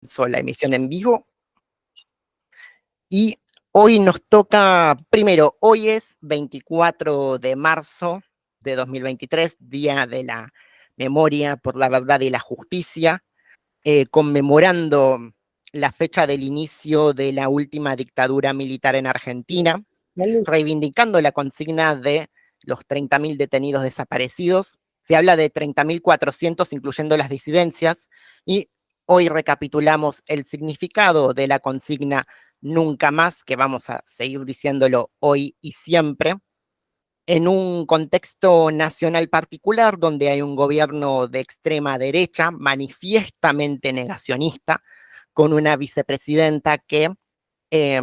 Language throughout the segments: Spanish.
La emisión en vivo. Y hoy nos toca, primero, hoy es 24 de marzo de 2023, Día de la Memoria por la Verdad y la Justicia, conmemorando la fecha del inicio de la última dictadura militar en Argentina, reivindicando la consigna de los 30.000 detenidos desaparecidos. Se habla de 30.400, incluyendo las disidencias, y hoy recapitulamos el significado de la consigna Nunca Más, que vamos a seguir diciéndolo hoy y siempre, en un contexto nacional particular donde hay un gobierno de extrema derecha, manifiestamente negacionista, con una vicepresidenta que eh,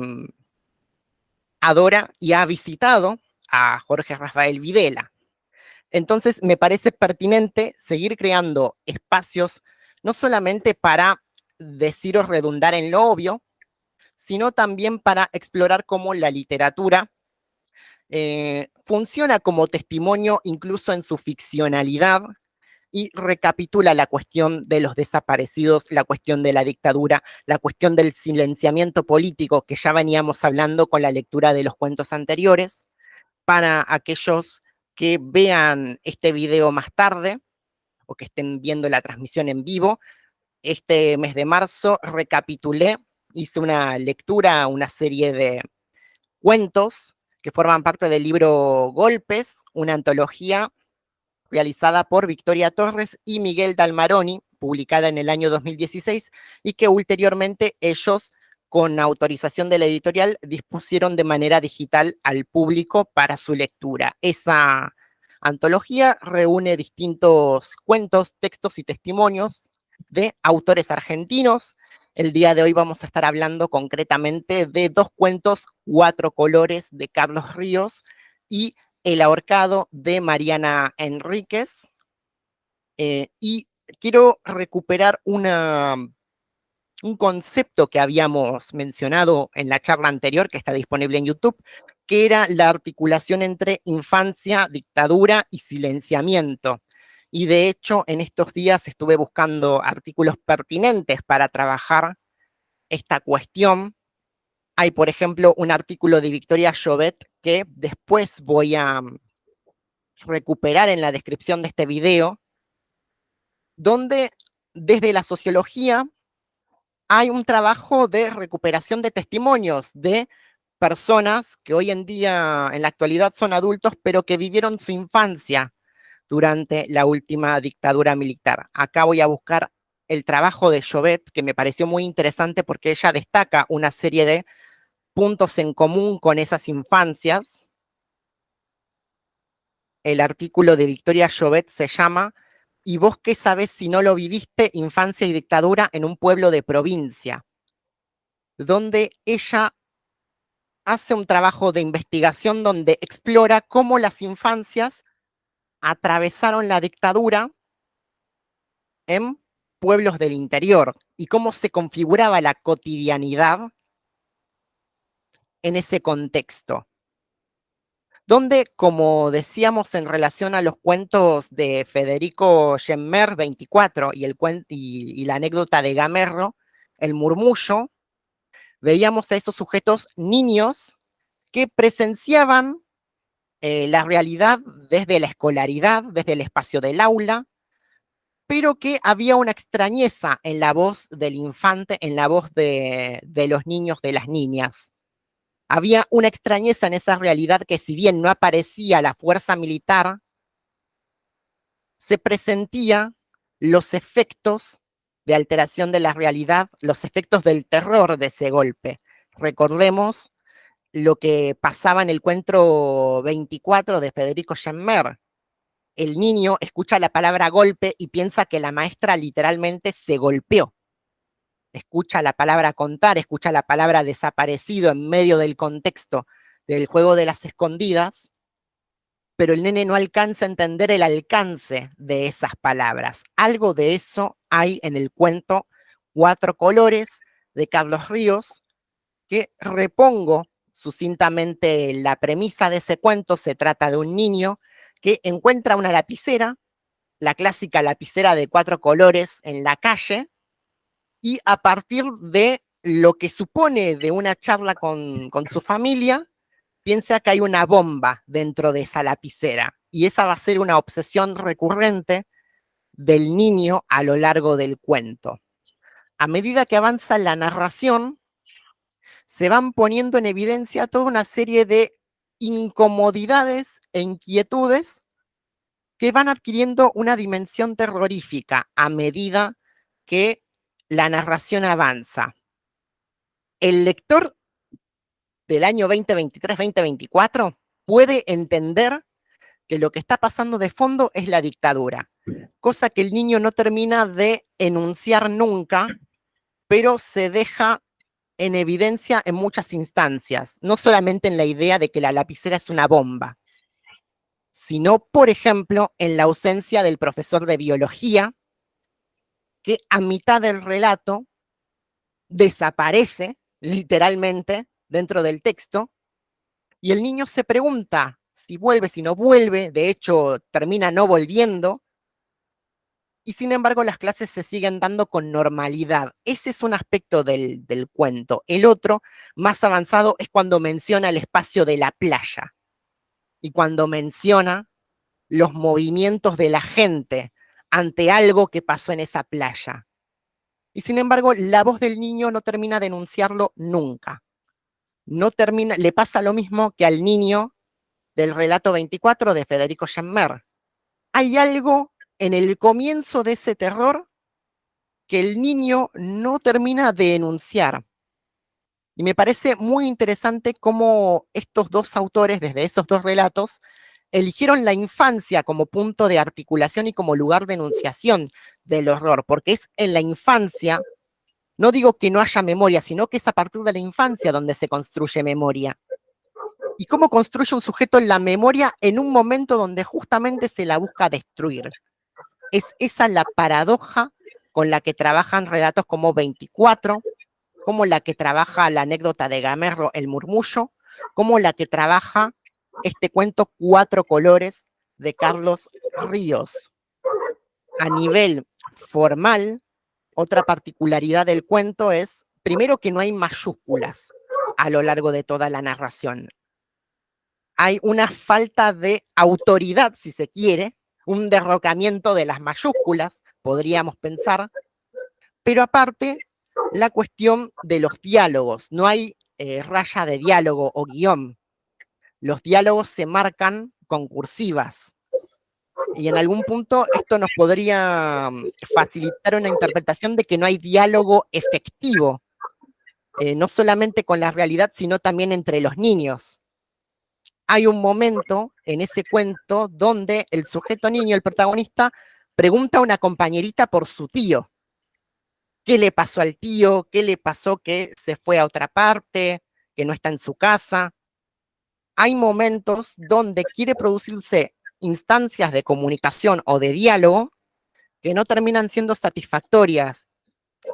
adora y ha visitado a Jorge Rafael Videla. Entonces, me parece pertinente seguir creando espacios, no solamente para decir o redundar en lo obvio, sino también para explorar cómo la literatura funciona como testimonio incluso en su ficcionalidad y recapitula la cuestión de los desaparecidos, la cuestión de la dictadura, la cuestión del silenciamiento político que ya veníamos hablando con la lectura de los cuentos anteriores. Para aquellos que vean este video más tarde o que estén viendo la transmisión en vivo, este mes de marzo recapitulé, hice una lectura, una serie de cuentos que forman parte del libro Golpes, una antología realizada por Victoria Torres y Miguel Dalmaroni, publicada en el año 2016, y que ulteriormente ellos, con autorización de la editorial, dispusieron de manera digital al público para su lectura. Esa antología reúne distintos cuentos, textos y testimonios de autores argentinos. El día de hoy vamos a estar hablando concretamente de dos cuentos, Cuatro Colores, de Carlos Ríos, y El ahorcado, de Mariana Enríquez. Y quiero recuperar un concepto que habíamos mencionado en la charla anterior, que está disponible en YouTube, que era la articulación entre infancia, dictadura y silenciamiento. Y de hecho, en estos días estuve buscando artículos pertinentes para trabajar esta cuestión. Hay, por ejemplo, un artículo de Victoria Llobet que después voy a recuperar en la descripción de este video, donde desde la sociología hay un trabajo de recuperación de testimonios de personas que hoy en día, en la actualidad, son adultos, pero que vivieron su infancia durante la última dictadura militar. Acá voy a buscar el trabajo de Llobet, que me pareció muy interesante porque ella destaca una serie de puntos en común con esas infancias. El artículo de Victoria Llobet se llama ¿Y vos qué sabés si no lo viviste? Infancia y dictadura en un pueblo de provincia, donde ella hace un trabajo de investigación donde explora cómo las infancias atravesaron la dictadura en pueblos del interior y cómo se configuraba la cotidianidad en ese contexto. Donde, como decíamos en relación a los cuentos de Federico Gemmer 24 y la anécdota de Gamerro, El Murmullo, veíamos a esos sujetos niños que presenciaban la realidad desde la escolaridad, desde el espacio del aula, pero que había una extrañeza en la voz del infante, en la voz de los niños, de las niñas. Había una extrañeza en esa realidad que, si bien no aparecía la fuerza militar, se presentía los efectos de alteración de la realidad, los efectos del terror de ese golpe. Recordemos lo que pasaba en el cuento 24 de Federico Gemmer. El niño escucha la palabra golpe y piensa que la maestra literalmente se golpeó. Escucha la palabra contar, escucha la palabra desaparecido en medio del contexto del juego de las escondidas, pero el nene no alcanza a entender el alcance de esas palabras. Algo de eso hay en el cuento Cuatro Colores, de Carlos Ríos, que repongo sucintamente la premisa de ese cuento. Se trata de un niño que encuentra una lapicera, la clásica lapicera de 4 colores, en la calle, y a partir de lo que supone de una charla con su familia, piensa que hay una bomba dentro de esa lapicera, y esa va a ser una obsesión recurrente del niño a lo largo del cuento. A medida que avanza la narración, se van poniendo en evidencia toda una serie de incomodidades e inquietudes que van adquiriendo una dimensión terrorífica a medida que la narración avanza. El lector del año 2023-2024 puede entender que lo que está pasando de fondo es la dictadura, cosa que el niño no termina de enunciar nunca, pero se deja en evidencia en muchas instancias, no solamente en la idea de que la lapicera es una bomba, sino, por ejemplo, en la ausencia del profesor de biología, que a mitad del relato desaparece literalmente dentro del texto, y el niño se pregunta si vuelve, si no vuelve, de hecho termina no volviendo, y sin embargo las clases se siguen dando con normalidad. Ese es un aspecto del cuento. El otro, más avanzado, es cuando menciona el espacio de la playa, y cuando menciona los movimientos de la gente ante algo que pasó en esa playa. Y sin embargo, la voz del niño no termina de enunciarlo nunca. No termina, le pasa lo mismo que al niño del relato 24 de Federico Schemmer. Hay algo en el comienzo de ese terror que el niño no termina de enunciar. Y me parece muy interesante cómo estos dos autores, desde esos dos relatos, eligieron la infancia como punto de articulación y como lugar de enunciación del horror, porque es en la infancia, no digo que no haya memoria, sino que es a partir de la infancia donde se construye memoria. Y cómo construye un sujeto la memoria en un momento donde justamente se la busca destruir. Es esa la paradoja con la que trabajan relatos como 24, como la que trabaja la anécdota de Gamerro, El Murmullo, como la que trabaja este cuento Cuatro Colores de Carlos Ríos. A nivel formal, otra particularidad del cuento es, primero, que no hay mayúsculas a lo largo de toda la narración. Hay una falta de autoridad, si se quiere, un derrocamiento de las mayúsculas, podríamos pensar, pero aparte, la cuestión de los diálogos. No hay raya de diálogo o guión. Los diálogos se marcan con cursivas. Y en algún punto esto nos podría facilitar una interpretación de que no hay diálogo efectivo, no solamente con la realidad, sino también entre los niños. Hay un momento en ese cuento donde el sujeto niño, el protagonista, pregunta a una compañerita por su tío. ¿Qué le pasó al tío? ¿Qué le pasó que se fue a otra parte, que no está en su casa? Hay momentos donde quiere producirse instancias de comunicación o de diálogo que no terminan siendo satisfactorias,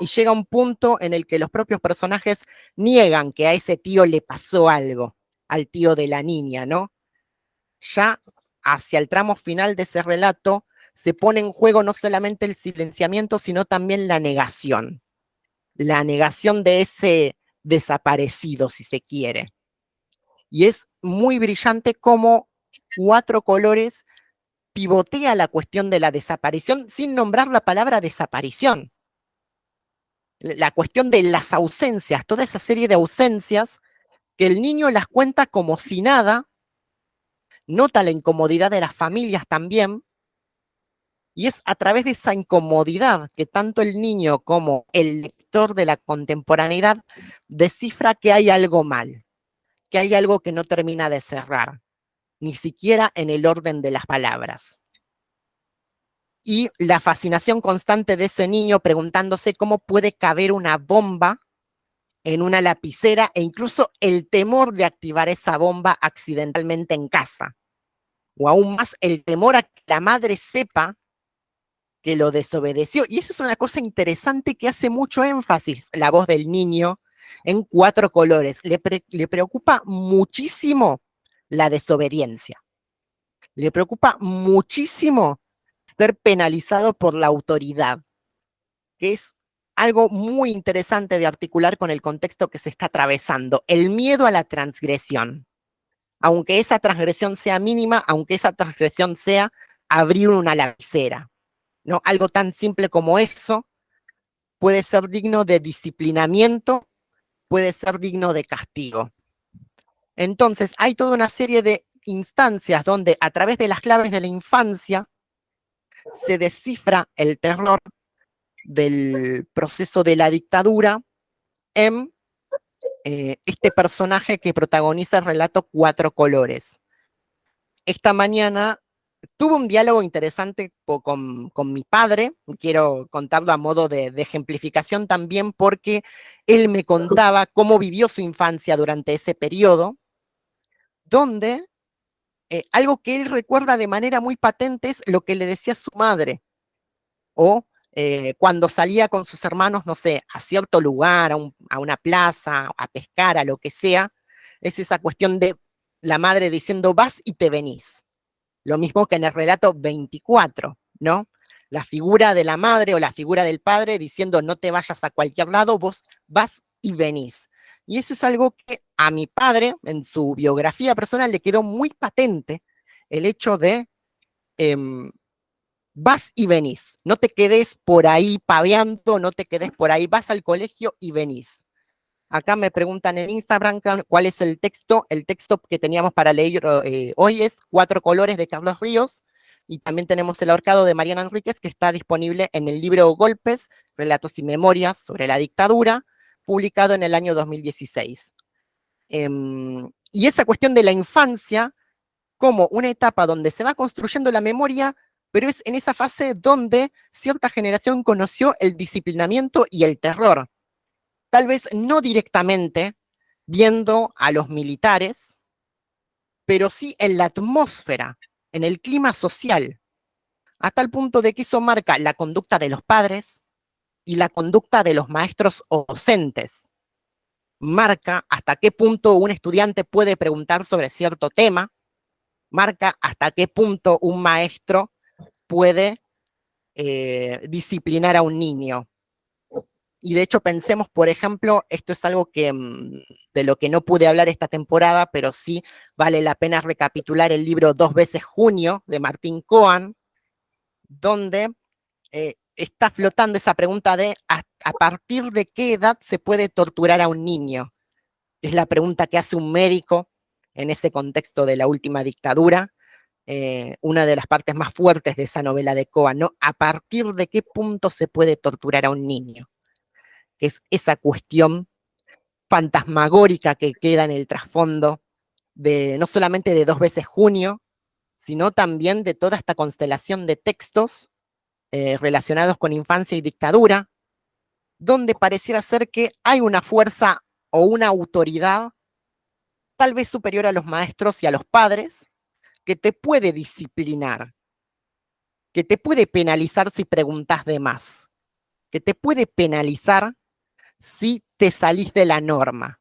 y llega un punto en el que los propios personajes niegan que a ese tío le pasó algo, al tío de la niña, ¿no? Ya hacia el tramo final de ese relato se pone en juego no solamente el silenciamiento, sino también la negación de ese desaparecido, si se quiere. Y es muy brillante cómo Cuatro Colores pivotea la cuestión de la desaparición sin nombrar la palabra desaparición. La cuestión de las ausencias, toda esa serie de ausencias que el niño las cuenta como si nada, nota la incomodidad de las familias también, y es a través de esa incomodidad que tanto el niño como el lector de la contemporaneidad descifra que hay algo mal, que hay algo que no termina de cerrar, ni siquiera en el orden de las palabras. Y la fascinación constante de ese niño preguntándose cómo puede caber una bomba en una lapicera, e incluso el temor de activar esa bomba accidentalmente en casa. O aún más, el temor a que la madre sepa que lo desobedeció. Y eso es una cosa interesante que hace mucho énfasis la voz del niño en Cuatro Colores. Le preocupa muchísimo la desobediencia. Le preocupa muchísimo ser penalizado por la autoridad, que es algo muy interesante de articular con el contexto que se está atravesando, el miedo a la transgresión. Aunque esa transgresión sea mínima, aunque esa transgresión sea abrir una lapicera, ¿no? Algo tan simple como eso puede ser digno de disciplinamiento, puede ser digno de castigo. Entonces, hay toda una serie de instancias donde a través de las claves de la infancia se descifra el terror del proceso de la dictadura en este personaje que protagoniza el relato Cuatro Colores. Esta mañana tuve un diálogo interesante con mi padre, quiero contarlo a modo de ejemplificación también porque él me contaba cómo vivió su infancia durante ese periodo, donde algo que él recuerda de manera muy patente es lo que le decía su madre, o cuando salía con sus hermanos, no sé, a cierto lugar, a una plaza, a pescar, a lo que sea, es esa cuestión de la madre diciendo vas y te venís. Lo mismo que en el relato 24, ¿no? La figura de la madre o la figura del padre diciendo no te vayas a cualquier lado, vos vas y venís. Y eso es algo que a mi padre, en su biografía personal, le quedó muy patente, el hecho de vas y venís, no te quedes por ahí paveando, no te quedes por ahí, vas al colegio y venís. Acá me preguntan en Instagram cuál es el texto que teníamos para leer hoy es Cuatro Colores de Carlos Ríos, y también tenemos El Ahorcado de Mariana Enríquez, que está disponible en el libro Golpes, Relatos y Memorias sobre la Dictadura, publicado en el año 2016. Y esa cuestión de la infancia como una etapa donde se va construyendo la memoria, pero es en esa fase donde cierta generación conoció el disciplinamiento y el terror. Tal vez no directamente viendo a los militares, pero sí en la atmósfera, en el clima social, a tal punto de que eso marca la conducta de los padres y la conducta de los maestros o docentes. Marca hasta qué punto un estudiante puede preguntar sobre cierto tema, marca hasta qué punto un maestro puede disciplinar a un niño. Y de hecho pensemos, por ejemplo, esto es algo que de lo que no pude hablar esta temporada, pero sí vale la pena recapitular el libro Dos veces Junio de Martín Cohen, donde está flotando esa pregunta de a partir de qué edad se puede torturar a un niño. Es la pregunta que hace un médico en ese contexto de la última dictadura, una de las partes más fuertes de esa novela de Cohen, ¿no? ¿A partir de qué punto se puede torturar a un niño? Que es esa cuestión fantasmagórica que queda en el trasfondo de no solamente de Dos veces Junio, sino también de toda esta constelación de textos relacionados con infancia y dictadura, donde pareciera ser que hay una fuerza o una autoridad tal vez superior a los maestros y a los padres, que te puede disciplinar, que te puede penalizar si preguntas de más, que te puede penalizar si te salís de la norma,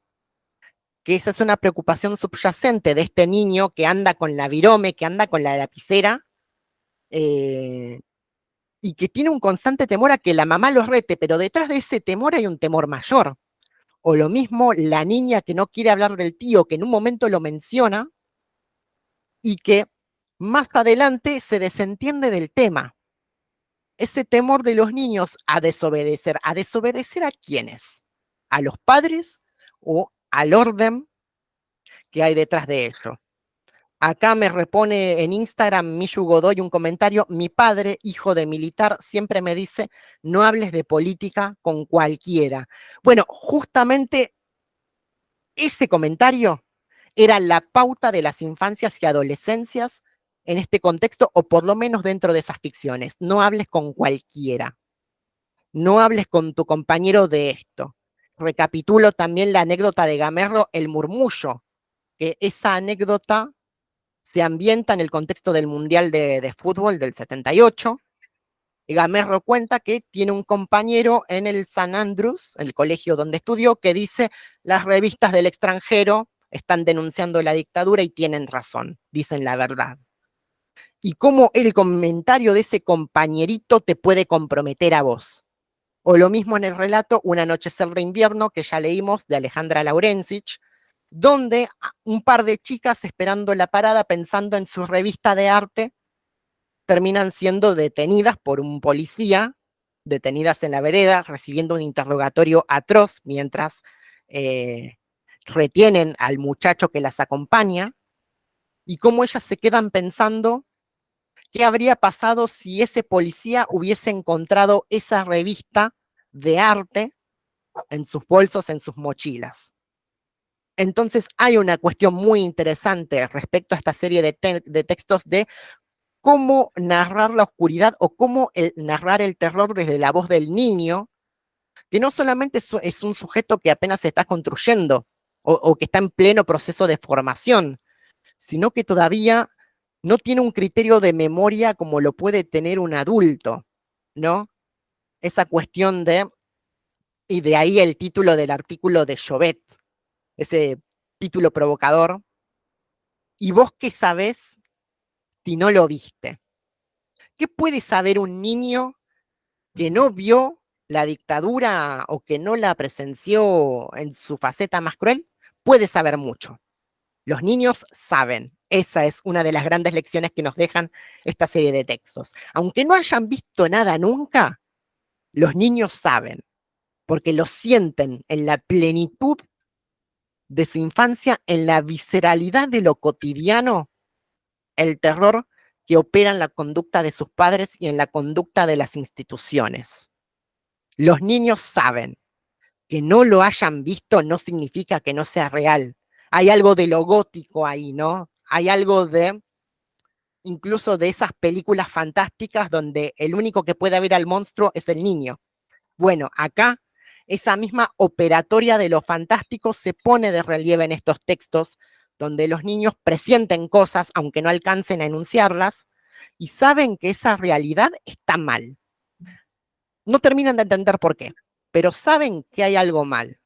que esa es una preocupación subyacente de este niño que anda con la virome, que anda con la lapicera, eh, y que tiene un constante temor a que la mamá lo rete, pero detrás de ese temor hay un temor mayor. O lo mismo la niña que no quiere hablar del tío, que en un momento lo menciona, y que más adelante se desentiende del tema. Ese temor de los niños ¿a desobedecer a quiénes? ¿A los padres o al orden que hay detrás de ello? Acá me repone en Instagram Miyu Godoy un comentario, mi padre, hijo de militar, siempre me dice, no hables de política con cualquiera. Bueno, justamente ese comentario era la pauta de las infancias y adolescencias en este contexto, o por lo menos dentro de esas ficciones. No hables con cualquiera. No hables con tu compañero de esto. Recapitulo también la anécdota de Gamerro, el murmullo, que esa anécdota se ambienta en el contexto del Mundial de Fútbol del 78. Y Gamerro cuenta que tiene un compañero en el San Andrews, el colegio donde estudió, que dice, las revistas del extranjero están denunciando la dictadura y tienen razón, dicen la verdad. Y cómo el comentario de ese compañerito te puede comprometer a vos. O lo mismo en el relato Un anochecer de invierno, que ya leímos, de Alejandra Laurencich, donde un par de chicas esperando la parada, pensando en su revista de arte, terminan siendo detenidas por un policía, detenidas en la vereda, recibiendo un interrogatorio atroz mientras retienen al muchacho que las acompaña, y cómo ellas se quedan pensando qué habría pasado si ese policía hubiese encontrado esa revista de arte en sus bolsos, en sus mochilas. Entonces hay una cuestión muy interesante respecto a esta serie de textos de cómo narrar la oscuridad o cómo narrar el terror desde la voz del niño, que no solamente es un sujeto que apenas se está construyendo o que está en pleno proceso de formación, sino que todavía no tiene un criterio de memoria como lo puede tener un adulto, ¿no? Esa cuestión y de ahí el título del artículo de Jovet, ese título provocador. ¿Y vos qué sabés si no lo viste? ¿Qué puede saber un niño que no vio la dictadura o que no la presenció en su faceta más cruel? Puede saber mucho. Los niños saben. Esa es una de las grandes lecciones que nos dejan esta serie de textos. Aunque no hayan visto nada nunca, los niños saben, porque lo sienten en la plenitud de su infancia, en la visceralidad de lo cotidiano, el terror que opera en la conducta de sus padres y en la conducta de las instituciones. Los niños saben. Que no lo hayan visto no significa que no sea real. Hay algo de lo gótico ahí, ¿no? Hay algo de, incluso de esas películas fantásticas donde el único que puede ver al monstruo es el niño. Bueno, acá esa misma operatoria de lo fantástico se pone de relieve en estos textos donde los niños presienten cosas aunque no alcancen a enunciarlas y saben que esa realidad está mal. No terminan de entender por qué, pero saben que hay algo mal.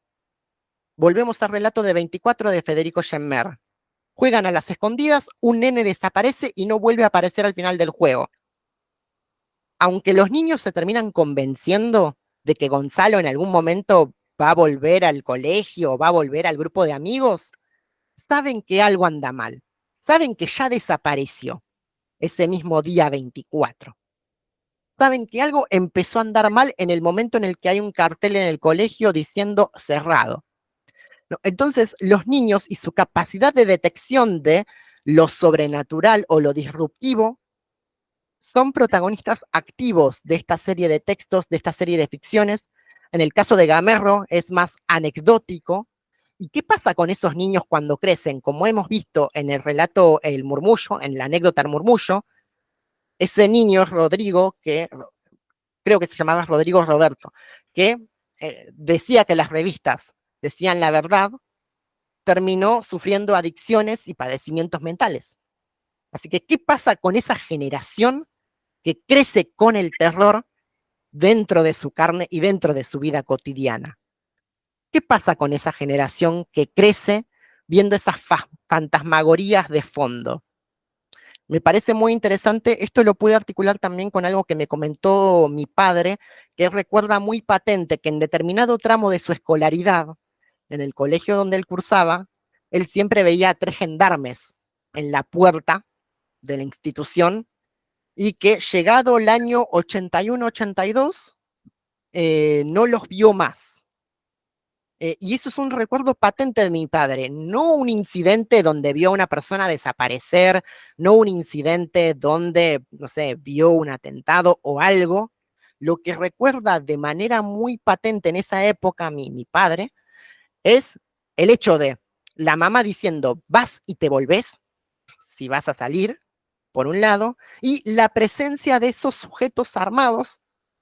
Volvemos al relato de 24 de Federico Schemmer. Juegan a las escondidas, un nene desaparece y no vuelve a aparecer al final del juego. Aunque los niños se terminan convenciendo de que Gonzalo en algún momento va a volver al colegio, va a volver al grupo de amigos, saben que algo anda mal. Saben que ya desapareció ese mismo día 24. Saben que algo empezó a andar mal en el momento en el que hay un cartel en el colegio diciendo cerrado. ¿No? Entonces, los niños y su capacidad de detección de lo sobrenatural o lo disruptivo son protagonistas activos de esta serie de textos, de esta serie de ficciones. En el caso de Gamerro es más anecdótico. ¿Y qué pasa con esos niños cuando crecen? Como hemos visto en el relato El Murmullo, en la anécdota El Murmullo, ese niño, Rodrigo, que creo que se llamaba Rodrigo Roberto, que decía que las revistas decían la verdad, terminó sufriendo adicciones y padecimientos mentales. Así que, ¿qué pasa con esa generación que crece con el terror dentro de su carne y dentro de su vida cotidiana? ¿Qué pasa con esa generación que crece viendo esas fantasmagorías de fondo? Me parece muy interesante, esto lo pude articular también con algo que me comentó mi padre, que recuerda muy patente que en determinado tramo de su escolaridad, en el colegio donde él cursaba, él siempre veía a 3 gendarmes en la puerta de la institución y que llegado el año 81-82 no los vio más. Y eso es un recuerdo patente de mi padre, no un incidente donde vio a una persona desaparecer, no un incidente donde, no sé, vio un atentado o algo. Lo que recuerda de manera muy patente en esa época mi padre es el hecho de la mamá diciendo, vas y te volvés, si vas a salir, por un lado, y la presencia de esos sujetos armados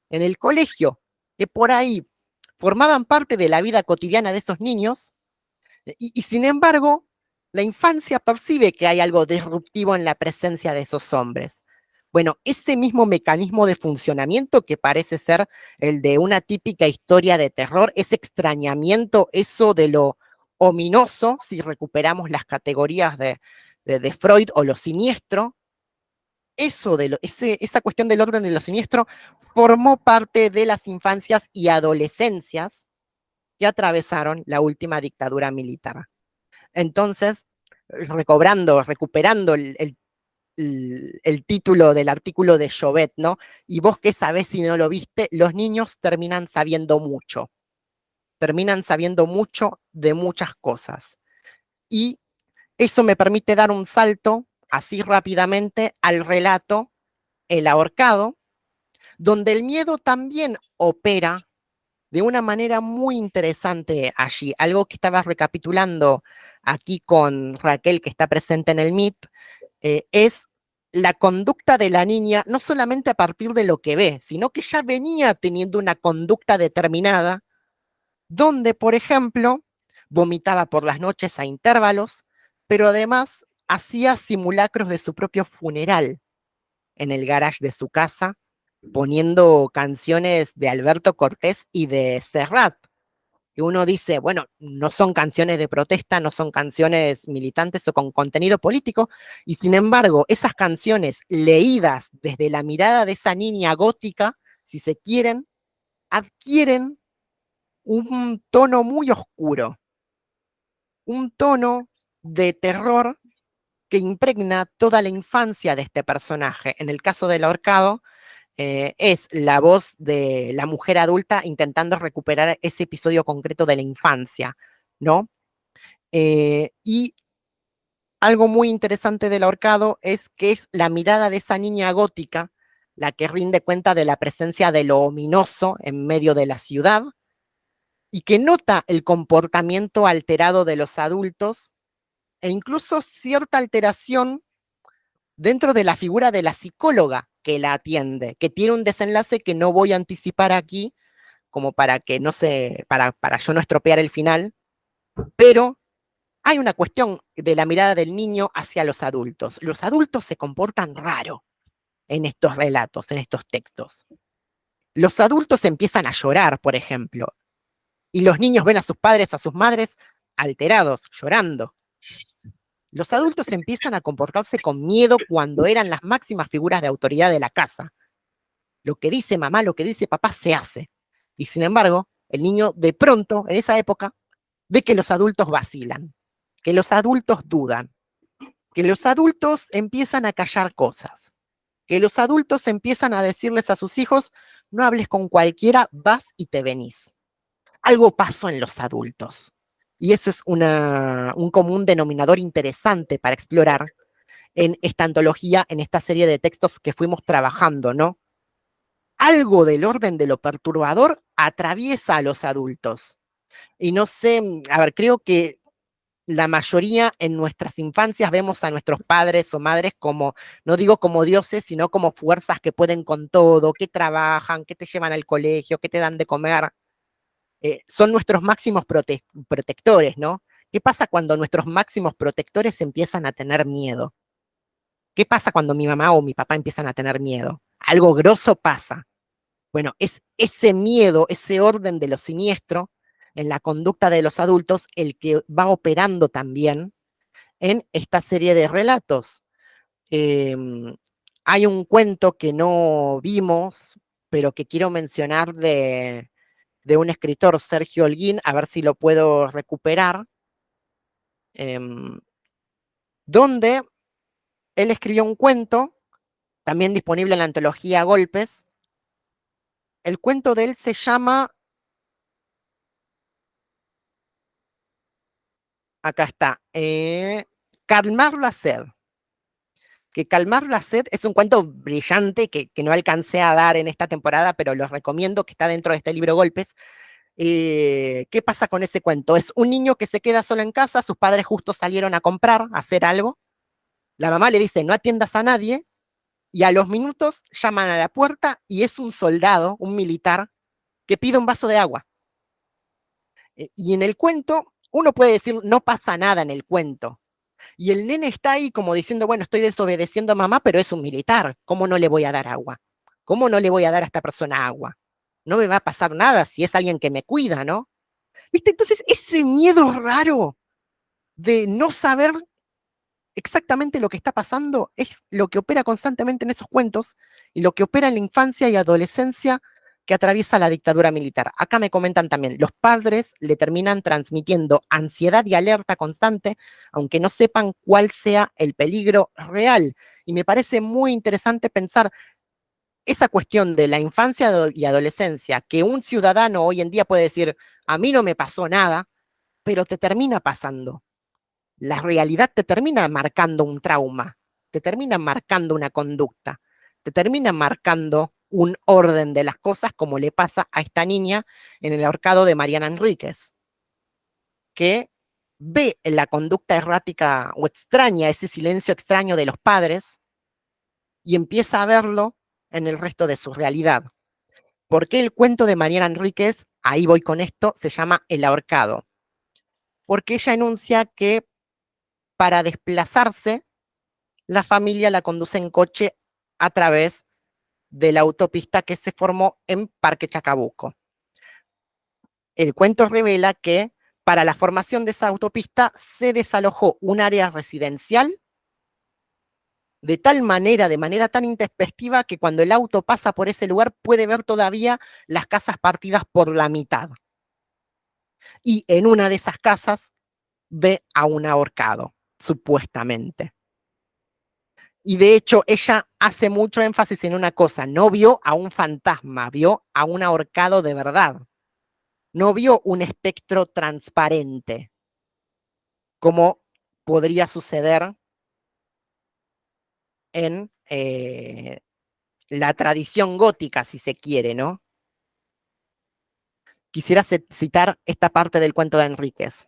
en el colegio, que por ahí formaban parte de la vida cotidiana de esos niños, y sin embargo, la infancia percibe que hay algo disruptivo en la presencia de esos hombres. Bueno, ese mismo mecanismo de funcionamiento que parece ser el de una típica historia de terror, ese extrañamiento, eso de lo ominoso, si recuperamos las categorías de Freud o lo siniestro, esa cuestión del orden de lo siniestro formó parte de las infancias y adolescencias que atravesaron la última dictadura militar. Entonces, recuperando el título del artículo de Jovet, ¿no? Y vos qué sabés si no lo viste, los niños terminan sabiendo mucho de muchas cosas. Y eso me permite dar un salto así rápidamente al relato El ahorcado, donde el miedo también opera de una manera muy interesante allí. Algo que estaba recapitulando aquí con Raquel, que está presente en el Meet, es la conducta de la niña, no solamente a partir de lo que ve, sino que ya venía teniendo una conducta determinada, donde, por ejemplo, vomitaba por las noches a intervalos, pero además hacía simulacros de su propio funeral en el garage de su casa, poniendo canciones de Alberto Cortés y de Serrat, que uno dice, bueno, no son canciones de protesta, no son canciones militantes o con contenido político, y sin embargo, esas canciones leídas desde la mirada de esa niña gótica, si se quieren, adquieren un tono muy oscuro, un tono de terror que impregna toda la infancia de este personaje. En el caso del ahorcado, es la voz de la mujer adulta intentando recuperar ese episodio concreto de la infancia, ¿no? Y algo muy interesante del ahorcado es que es la mirada de esa niña gótica la que rinde cuenta de la presencia de lo ominoso en medio de la ciudad y que nota el comportamiento alterado de los adultos e incluso cierta alteración dentro de la figura de la psicóloga que la atiende, que tiene un desenlace que no voy a anticipar aquí, como para que no se, para yo no estropear el final, pero hay una cuestión de la mirada del niño hacia los adultos. Los adultos se comportan raro en estos relatos, en estos textos. Los adultos empiezan a llorar, por ejemplo, y los niños ven a sus padres o a sus madres alterados, llorando. Los adultos empiezan a comportarse con miedo cuando eran las máximas figuras de autoridad de la casa. Lo que dice mamá, lo que dice papá se hace. Y sin embargo, el niño de pronto, en esa época, ve que los adultos vacilan, que los adultos dudan, que los adultos empiezan a callar cosas, que los adultos empiezan a decirles a sus hijos, no hables con cualquiera, vas y te venís. Algo pasó en los adultos. Y eso es un común denominador interesante para explorar en esta antología, en esta serie de textos que fuimos trabajando, ¿no? Algo del orden de lo perturbador atraviesa a los adultos. Y no sé, a ver, creo que la mayoría en nuestras infancias vemos a nuestros padres o madres como, no digo como dioses, sino como fuerzas que pueden con todo, que trabajan, que te llevan al colegio, que te dan de comer. Son nuestros máximos protectores, ¿no? ¿Qué pasa cuando nuestros máximos protectores empiezan a tener miedo? ¿Qué pasa cuando mi mamá o mi papá empiezan a tener miedo? Algo grosso pasa. Bueno, es ese miedo, ese orden de lo siniestro en la conducta de los adultos el que va operando también en esta serie de relatos. Eh, Hay un cuento que no vimos, pero que quiero mencionar de un escritor, Sergio Holguín, a ver si lo puedo recuperar, eh, donde él escribió un cuento, también disponible en la antología Golpes. El cuento de él se llama, acá está, Calmar la sed. Que Calmar la sed es un cuento brillante que no alcancé a dar en esta temporada, pero los recomiendo, que está dentro de este libro Golpes. ¿Qué pasa con ese cuento? Es un niño que se queda solo en casa, sus padres justo salieron a comprar, a hacer algo. La mamá le dice, no atiendas a nadie, y a los minutos llaman a la puerta y es un soldado, un militar, que pide un vaso de agua. Y en el cuento, uno puede decir, no pasa nada en el cuento. Y el nene está ahí como diciendo, bueno, estoy desobedeciendo a mamá, pero es un militar, ¿cómo no le voy a dar agua? ¿Cómo no le voy a dar a esta persona agua? No me va a pasar nada si es alguien que me cuida, ¿no? ¿Viste? Entonces, ese miedo raro de no saber exactamente lo que está pasando es lo que opera constantemente en esos cuentos y lo que opera en la infancia y adolescencia que atraviesa la dictadura militar. Acá me comentan también, los padres le terminan transmitiendo ansiedad y alerta constante, aunque no sepan cuál sea el peligro real. Y me parece muy interesante pensar esa cuestión de la infancia y adolescencia, que un ciudadano hoy en día puede decir, a mí no me pasó nada, pero te termina pasando. La realidad te termina marcando un trauma, te termina marcando una conducta, te termina marcando un orden de las cosas como le pasa a esta niña en el ahorcado de Mariana Enríquez, que ve la conducta errática o extraña, ese silencio extraño de los padres y empieza a verlo en el resto de su realidad. ¿Por qué el cuento de Mariana Enríquez, ahí voy con esto, se llama El ahorcado? Porque ella enuncia que para desplazarse, la familia la conduce en coche a través de la autopista que se formó en Parque Chacabuco. El cuento revela que para la formación de esa autopista se desalojó un área residencial de manera tan intempestiva, que cuando el auto pasa por ese lugar puede ver todavía las casas partidas por la mitad. Y en una de esas casas ve a un ahorcado, supuestamente. Y de hecho, ella hace mucho énfasis en una cosa, no vio a un fantasma, vio a un ahorcado de verdad. No vio un espectro transparente, como podría suceder en la tradición gótica, si se quiere, ¿no? Quisiera citar esta parte del cuento de Enríquez.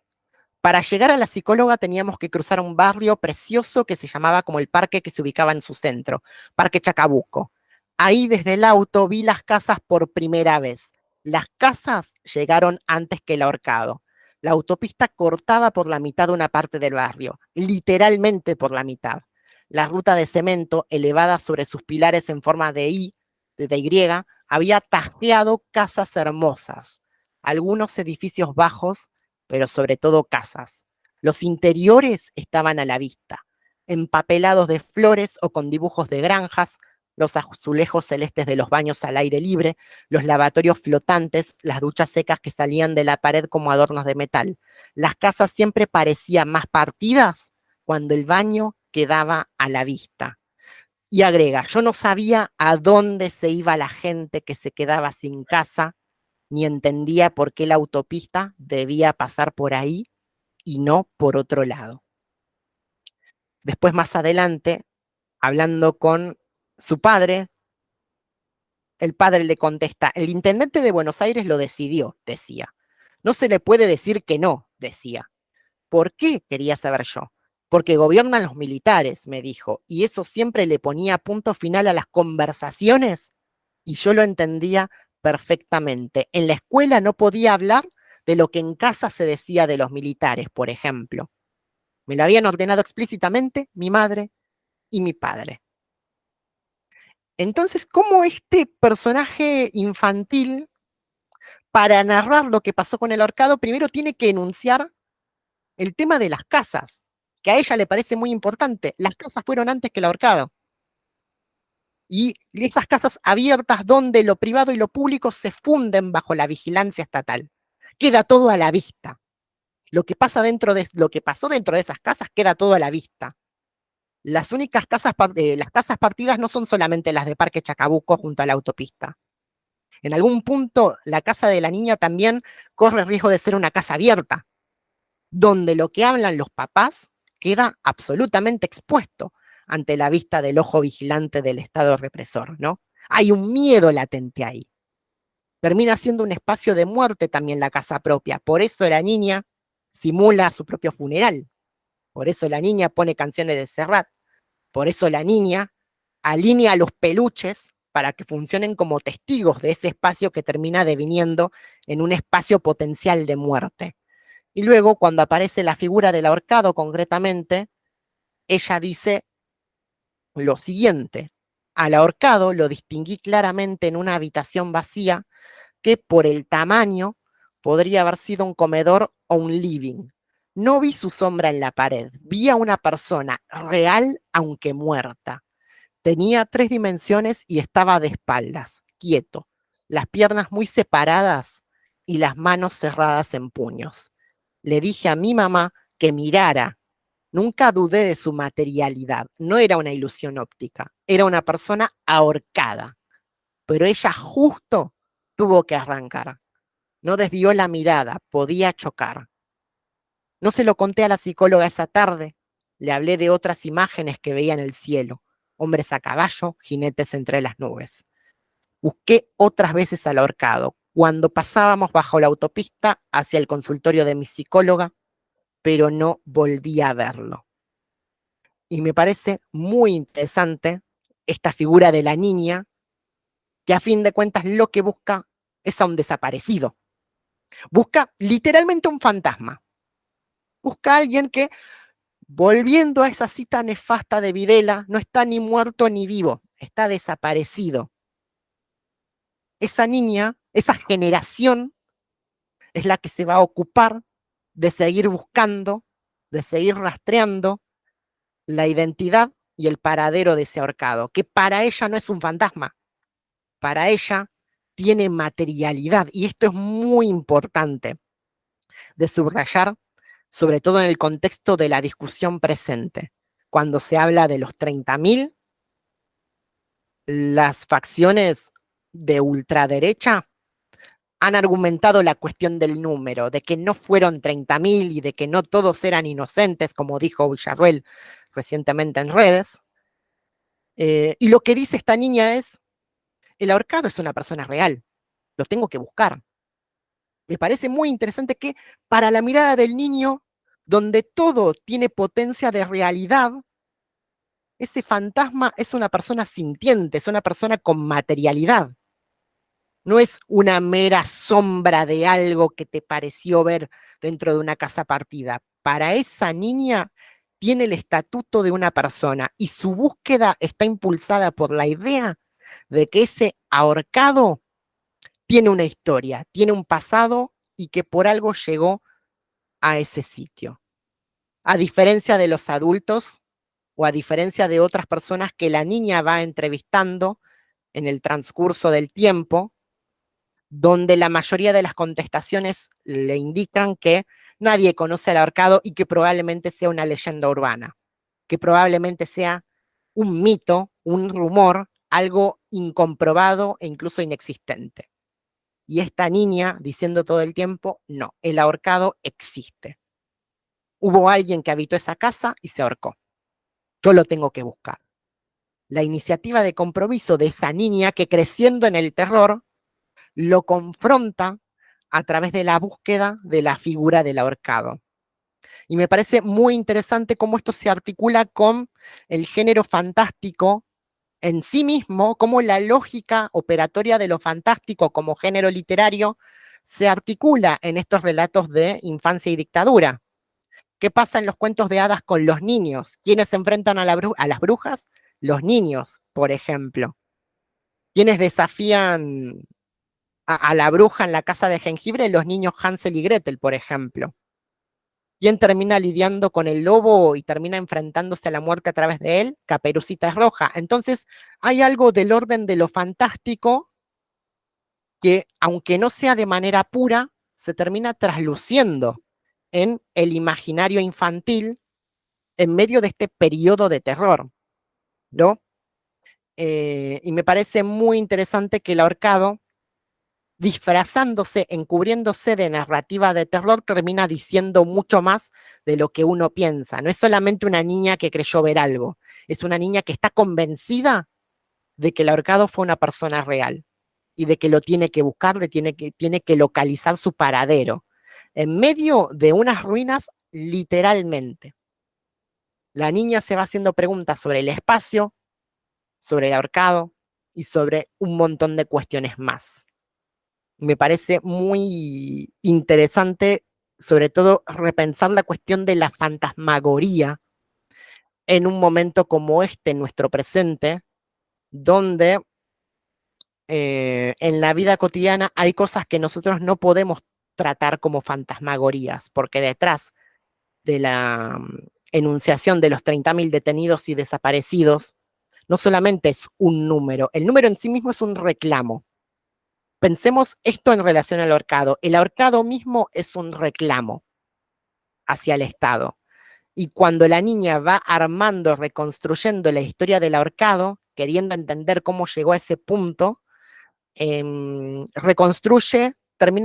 Para llegar a la psicóloga teníamos que cruzar un barrio precioso que se llamaba como el parque que se ubicaba en su centro, Parque Chacabuco. Ahí desde el auto vi las casas por primera vez. Las casas llegaron antes que el ahorcado. La autopista cortaba por la mitad una parte del barrio, literalmente por la mitad. La ruta de cemento, elevada sobre sus pilares en forma de Y, había tajeado casas hermosas, algunos edificios bajos, pero sobre todo casas. Los interiores estaban a la vista, empapelados de flores o con dibujos de granjas, los azulejos celestes de los baños al aire libre, los lavatorios flotantes, las duchas secas que salían de la pared como adornos de metal. Las casas siempre parecían más partidas cuando el baño quedaba a la vista. Y agrega, yo no sabía a dónde se iba la gente que se quedaba sin casa, ni entendía por qué la autopista debía pasar por ahí y no por otro lado. Después, más adelante, hablando con su padre, el padre le contesta, el intendente de Buenos Aires lo decidió, decía. No se le puede decir que no, decía. ¿Por qué? Quería saber yo. Porque gobiernan los militares, me dijo, y eso siempre le ponía punto final a las conversaciones, y yo lo entendía perfectamente. En la escuela no podía hablar de lo que en casa se decía de los militares, por ejemplo. Me lo habían ordenado explícitamente mi madre y mi padre. Entonces, ¿cómo este personaje infantil, para narrar lo que pasó con el ahorcado, primero tiene que enunciar el tema de las casas, que a ella le parece muy importante? Las casas fueron antes que el ahorcado. Y esas casas abiertas donde lo privado y lo público se funden bajo la vigilancia estatal. Queda todo a la vista. Lo que pasó dentro de esas casas queda todo a la vista. Las únicas las casas partidas no son solamente las de Parque Chacabuco junto a la autopista. En algún punto, la casa de la niña también corre el riesgo de ser una casa abierta, donde lo que hablan los papás queda absolutamente expuesto ante la vista del ojo vigilante del Estado represor, ¿no? Hay un miedo latente ahí. Termina siendo un espacio de muerte también la casa propia. Por eso la niña simula su propio funeral. Por eso la niña pone canciones de Serrat. Por eso la niña alinea a los peluches para que funcionen como testigos de ese espacio que termina deviniendo en un espacio potencial de muerte. Y luego, cuando aparece la figura del ahorcado concretamente, ella dice lo siguiente: al ahorcado lo distinguí claramente en una habitación vacía que por el tamaño podría haber sido un comedor o un living. No vi su sombra en la pared, vi a una persona real aunque muerta. Tenía 3 dimensiones y estaba de espaldas, quieto, las piernas muy separadas y las manos cerradas en puños. Le dije a mi mamá que mirara. Nunca dudé de su materialidad, no era una ilusión óptica, era una persona ahorcada, pero ella justo tuvo que arrancar. No desvió la mirada, podía chocar. No se lo conté a la psicóloga esa tarde. Le hablé de otras imágenes que veía en el cielo, hombres a caballo, jinetes entre las nubes. Busqué otras veces al ahorcado, cuando pasábamos bajo la autopista hacia el consultorio de mi psicóloga, pero no volví a verlo. Y me parece muy interesante esta figura de la niña, que a fin de cuentas lo que busca es a un desaparecido. Busca literalmente un fantasma. Busca a alguien que, volviendo a esa cita nefasta de Videla, no está ni muerto ni vivo, está desaparecido. Esa niña, esa generación, es la que se va a ocupar de seguir buscando, de seguir rastreando la identidad y el paradero de ese ahorcado, que para ella no es un fantasma, para ella tiene materialidad. Y esto es muy importante de subrayar, sobre todo en el contexto de la discusión presente. Cuando se habla de los 30.000, las facciones de ultraderecha han argumentado la cuestión del número, de que no fueron 30.000 y de que no todos eran inocentes, como dijo Villarruel recientemente en redes. Y lo que dice esta niña es, el ahorcado es una persona real, lo tengo que buscar. Me parece muy interesante que para la mirada del niño, donde todo tiene potencia de realidad, ese fantasma es una persona sintiente, es una persona con materialidad. No es una mera sombra de algo que te pareció ver dentro de una casa partida. Para esa niña tiene el estatuto de una persona y su búsqueda está impulsada por la idea de que ese ahorcado tiene una historia, tiene un pasado y que por algo llegó a ese sitio. A diferencia de los adultos o a diferencia de otras personas que la niña va entrevistando en el transcurso del tiempo, donde la mayoría de las contestaciones le indican que nadie conoce al ahorcado y que probablemente sea una leyenda urbana, que probablemente sea un mito, un rumor, algo incomprobado e incluso inexistente. Y esta niña diciendo todo el tiempo, no, el ahorcado existe. Hubo alguien que habitó esa casa y se ahorcó. Yo lo tengo que buscar. La iniciativa de compromiso de esa niña que creciendo en el terror lo confronta a través de la búsqueda de la figura del ahorcado. Y me parece muy interesante cómo esto se articula con el género fantástico en sí mismo, cómo la lógica operatoria de lo fantástico como género literario se articula en estos relatos de infancia y dictadura. ¿Qué pasa en los cuentos de hadas con los niños? ¿Quiénes se enfrentan a las brujas? Los niños, por ejemplo. ¿Quiénes desafían a la bruja en la casa de jengibre? Los niños Hansel y Gretel, por ejemplo. ¿Quién termina lidiando con el lobo y termina enfrentándose a la muerte a través de él? Caperucita Roja. Entonces, hay algo del orden de lo fantástico que, aunque no sea de manera pura, se termina trasluciendo en el imaginario infantil en medio de este periodo de terror, ¿no? Y me parece muy interesante que el ahorcado, disfrazándose, encubriéndose de narrativa de terror, termina diciendo mucho más de lo que uno piensa. No es solamente una niña que creyó ver algo, es una niña que está convencida de que el ahorcado fue una persona real y de que lo tiene que buscar, tiene que localizar su paradero, en medio de unas ruinas literalmente. La niña se va haciendo preguntas sobre el espacio, sobre el ahorcado y sobre un montón de cuestiones más. Me parece muy interesante, sobre todo, repensar la cuestión de la fantasmagoría en un momento como este, en nuestro presente, donde en la vida cotidiana hay cosas que nosotros no podemos tratar como fantasmagorías, porque detrás de la enunciación de los 30.000 detenidos y desaparecidos no solamente es un número, el número en sí mismo es un reclamo. Pensemos esto en relación al ahorcado. El ahorcado mismo es un reclamo hacia el Estado. Y cuando la niña va armando, reconstruyendo la historia del ahorcado, queriendo entender cómo llegó a ese punto, termina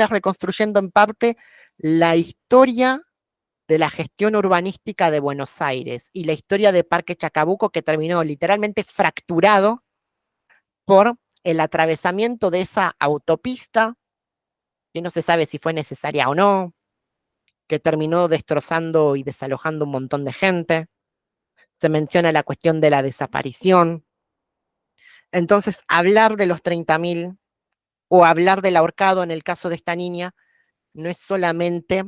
reconstruyendo en parte la historia de la gestión urbanística de Buenos Aires y la historia de Parque Chacabuco, que terminó literalmente fracturado por el atravesamiento de esa autopista, que no se sabe si fue necesaria o no, que terminó destrozando y desalojando un montón de gente. Se menciona la cuestión de la desaparición. Entonces, hablar de los 30.000 o hablar del ahorcado en el caso de esta niña no es solamente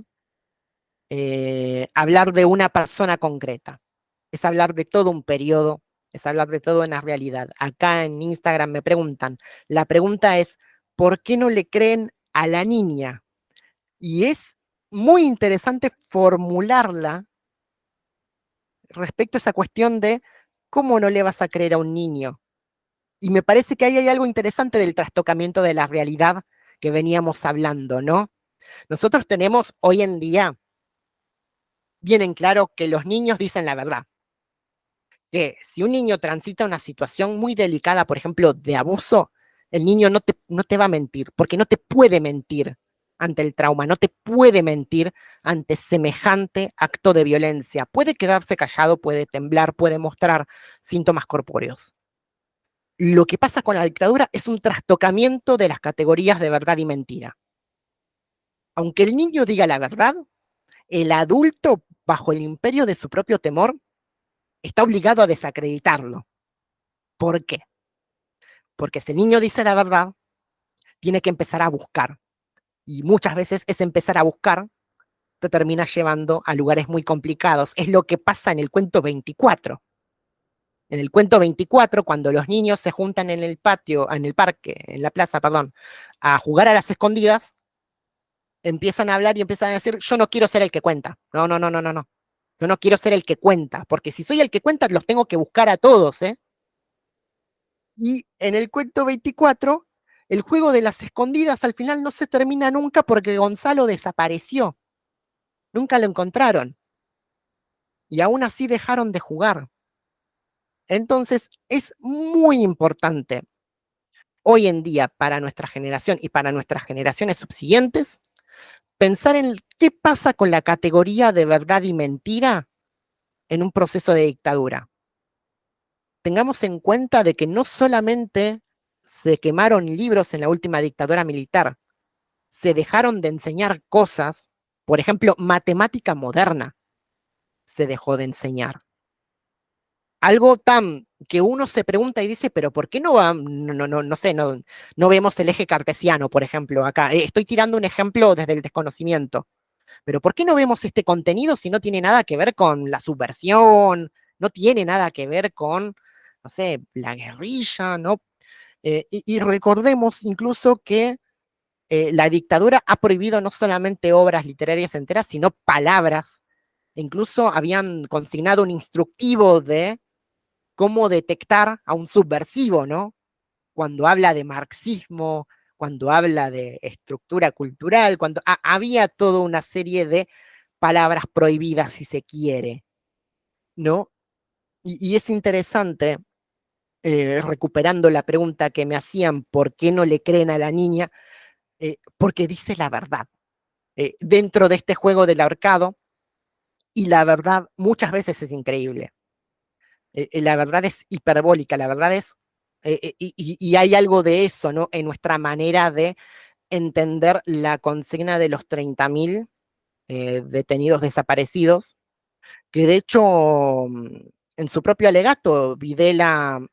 hablar de una persona concreta, es hablar de todo un periodo, es hablar de toda una realidad. Acá en Instagram me preguntan, la pregunta es, ¿por qué no le creen a la niña? Y es muy interesante formularla respecto a esa cuestión de cómo no le vas a creer a un niño. Y me parece que ahí hay algo interesante del trastocamiento de la realidad que veníamos hablando, ¿no? Nosotros tenemos hoy en día bien en claro que los niños dicen la verdad. Que si un niño transita una situación muy delicada, por ejemplo, de abuso, el niño no te va a mentir, porque no te puede mentir ante el trauma, no te puede mentir ante semejante acto de violencia. Puede quedarse callado, puede temblar, puede mostrar síntomas corpóreos. Lo que pasa con la dictadura es un trastocamiento de las categorías de verdad y mentira. Aunque el niño diga la verdad, el adulto, bajo el imperio de su propio temor, está obligado a desacreditarlo. ¿Por qué? Porque si el niño dice la verdad, tiene que empezar a buscar. Y muchas veces ese empezar a buscar te termina llevando a lugares muy complicados. Es lo que pasa en el cuento 24. En el cuento 24, cuando los niños se juntan en el patio, en el parque, en la plaza, perdón, a jugar a las escondidas, empiezan a hablar y empiezan a decir, yo no quiero ser el que cuenta. No, no, no, no, no, no. Yo no quiero ser el que cuenta, porque si soy el que cuenta, los tengo que buscar a todos, ¿eh? Y en el cuento 24, el juego de las escondidas al final no se termina nunca porque Gonzalo desapareció. Nunca lo encontraron. Y aún así dejaron de jugar. Entonces, es muy importante hoy en día para nuestra generación y para nuestras generaciones subsiguientes pensar en qué pasa con la categoría de verdad y mentira en un proceso de dictadura. Tengamos en cuenta de que no solamente se quemaron libros en la última dictadura militar, se dejaron de enseñar cosas, por ejemplo, matemática moderna se dejó de enseñar. Algo tan que uno se pregunta y dice, pero ¿por qué no sé, no vemos el eje cartesiano, por ejemplo, acá? Estoy tirando un ejemplo desde el desconocimiento, pero ¿por qué no vemos este contenido si no tiene nada que ver con la subversión, no tiene nada que ver con, no sé, la guerrilla, ¿no? Y recordemos incluso que la dictadura ha prohibido no solamente obras literarias enteras, sino palabras. Incluso habían consignado un instructivo de cómo detectar a un subversivo, ¿no? Cuando habla de marxismo, cuando habla de estructura cultural, cuando había toda una serie de palabras prohibidas, si se quiere, ¿no? Y es interesante, recuperando la pregunta que me hacían, ¿por qué no le creen a la niña? Porque dice la verdad. Dentro de este juego del ahorcado, y la verdad muchas veces es increíble. La verdad es hiperbólica, la verdad es, y hay algo de eso, ¿no? En nuestra manera de entender la consigna de los 30.000 detenidos desaparecidos, que de hecho, en su propio alegato, Videla,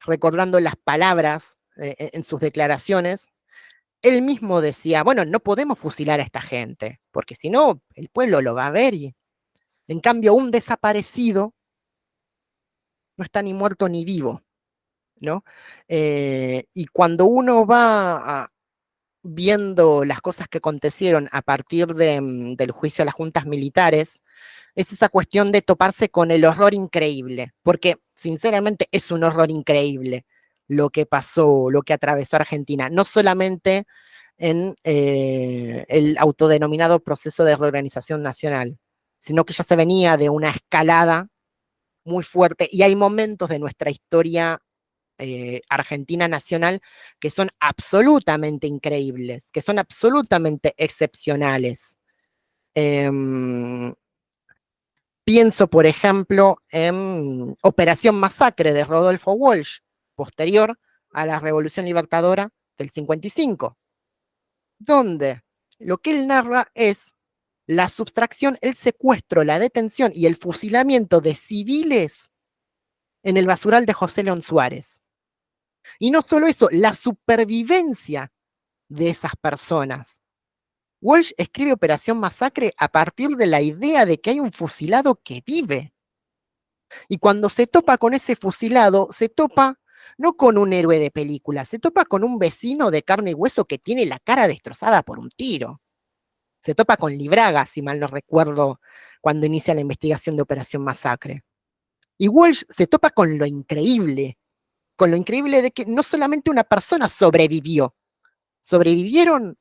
recordando las palabras en sus declaraciones, él mismo decía, bueno, no podemos fusilar a esta gente, porque si no, el pueblo lo va a ver y, en cambio, un desaparecido no está ni muerto ni vivo, ¿no? Y cuando uno va viendo las cosas que acontecieron a partir del juicio a las juntas militares, es esa cuestión de toparse con el horror increíble, porque sinceramente es un horror increíble lo que pasó, lo que atravesó Argentina, no solamente en el autodenominado proceso de reorganización nacional, sino que ya se venía de una escalada muy fuerte y hay momentos de nuestra historia argentina nacional que son absolutamente increíbles, que son absolutamente excepcionales. Pienso, por ejemplo, en Operación Masacre de Rodolfo Walsh, posterior a la Revolución Libertadora del 55, donde lo que él narra es la sustracción, el secuestro, la detención y el fusilamiento de civiles en el basural de José León Suárez. Y no solo eso, la supervivencia de esas personas. Walsh escribe Operación Masacre a partir de la idea de que hay un fusilado que vive. Y cuando se topa con ese fusilado, se topa no con un héroe de película, se topa con un vecino de carne y hueso que tiene la cara destrozada por un tiro. Se topa con Libraga, si mal no recuerdo, cuando inicia la investigación de Operación Masacre. Y Walsh se topa con lo increíble de que no solamente una persona sobrevivió, sobrevivieron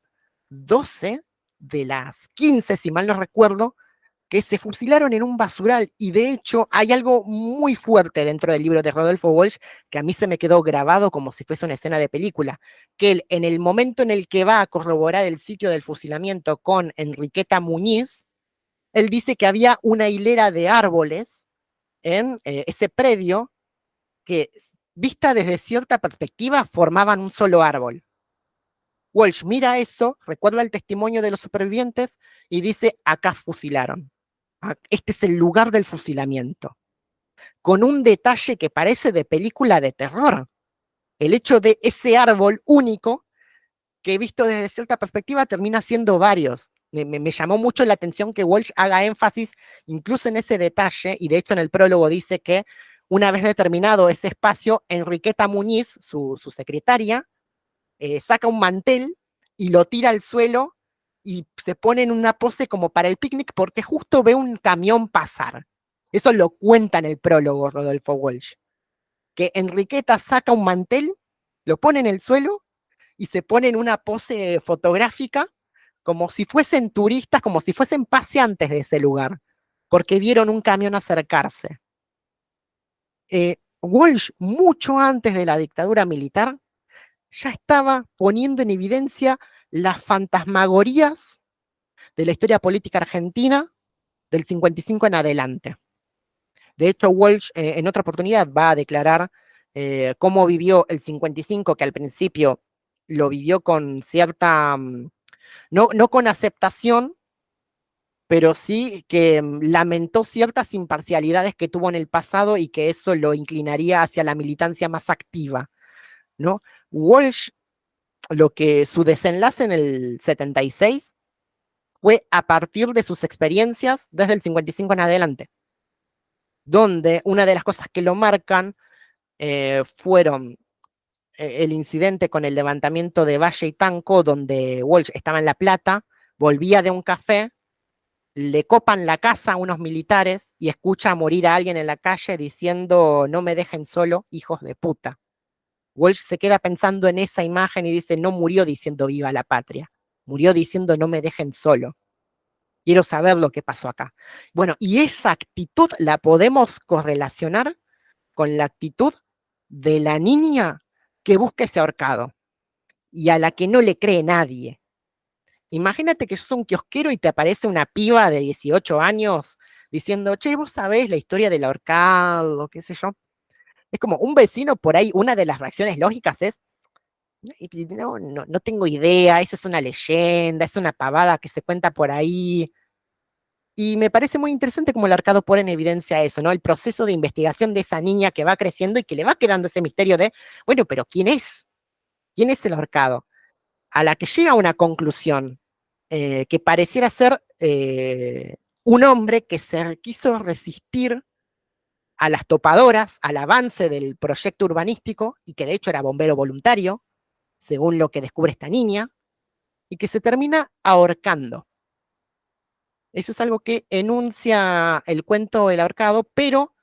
12 de las 15, si mal no recuerdo, que se fusilaron en un basural. Y de hecho hay algo muy fuerte dentro del libro de Rodolfo Walsh que a mí se me quedó grabado como si fuese una escena de película, que él en el momento en el que va a corroborar el sitio del fusilamiento con Enriqueta Muñiz, él dice que había una hilera de árboles en ese predio que, vista desde cierta perspectiva, formaban un solo árbol. Walsh mira eso, recuerda el testimonio de los supervivientes y dice, acá fusilaron. Este es el lugar del fusilamiento. Con un detalle que parece de película de terror. El hecho de ese árbol único, que visto desde cierta perspectiva termina siendo varios. Me llamó mucho la atención que Walsh haga énfasis incluso en ese detalle, y de hecho en el prólogo dice que una vez determinado ese espacio, Enriqueta Muñiz, su secretaria, saca un mantel y lo tira al suelo y se pone en una pose como para el picnic porque justo ve un camión pasar. Eso lo cuenta en el prólogo Rodolfo Walsh, que Enriqueta saca un mantel, lo pone en el suelo y se pone en una pose fotográfica como si fuesen turistas, como si fuesen paseantes de ese lugar, porque vieron un camión acercarse. Walsh, mucho antes de la dictadura militar, ya estaba poniendo en evidencia las fantasmagorías de la historia política argentina del 55 en adelante. De hecho, Walsh en otra oportunidad va a declarar cómo vivió el 55, que al principio lo vivió con cierta, no con aceptación, pero sí que lamentó ciertas imparcialidades que tuvo en el pasado y que eso lo inclinaría hacia la militancia más activa, ¿no? Walsh, su desenlace en el 76 fue a partir de sus experiencias desde el 55 en adelante, donde una de las cosas que lo marcan fueron el incidente con el levantamiento de Valle y Tanco, donde Walsh estaba en La Plata, volvía de un café, le copan la casa a unos militares y escucha morir a alguien en la calle diciendo no me dejen solo, hijos de puta. Walsh se queda pensando en esa imagen y dice, no murió diciendo viva la patria, murió diciendo no me dejen solo. Quiero saber lo que pasó acá. Bueno, y esa actitud la podemos correlacionar con la actitud de la niña que busca ese ahorcado y a la que no le cree nadie. Imagínate que sos un kiosquero y te aparece una piba de 18 años diciendo, che, vos sabés la historia del ahorcado, qué sé yo. Es como un vecino por ahí, una de las reacciones lógicas es, no tengo idea, eso es una leyenda, es una pavada que se cuenta por ahí. Y me parece muy interesante cómo el arcado pone en evidencia eso, ¿no? El proceso de investigación de esa niña que va creciendo y que le va quedando ese misterio de, bueno, pero ¿quién es? ¿Quién es el ahorcado? A la que llega a una conclusión que pareciera ser un hombre que se quiso resistir a las topadoras, al avance del proyecto urbanístico, y que de hecho era bombero voluntario, según lo que descubre esta niña, y que se termina ahorcando. Eso es algo que enuncia el cuento El ahorcado, pero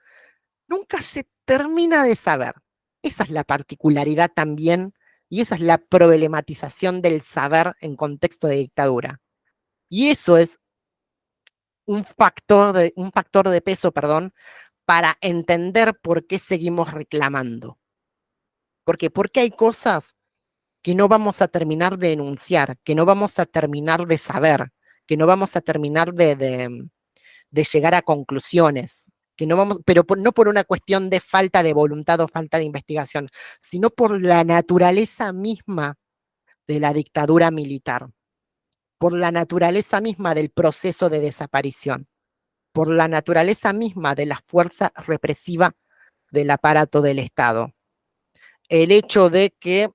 nunca se termina de saber. Esa es la particularidad también, y esa es la problematización del saber en contexto de dictadura. Y eso es un factor de peso, perdón, para entender por qué seguimos reclamando. Porque hay cosas que no vamos a terminar de enunciar, que no vamos a terminar de saber, que no vamos a terminar de llegar a conclusiones, que no vamos, pero no por una cuestión de falta de voluntad o falta de investigación, sino por la naturaleza misma de la dictadura militar, por la naturaleza misma del proceso de desaparición, por la naturaleza misma de la fuerza represiva del aparato del Estado. El hecho de que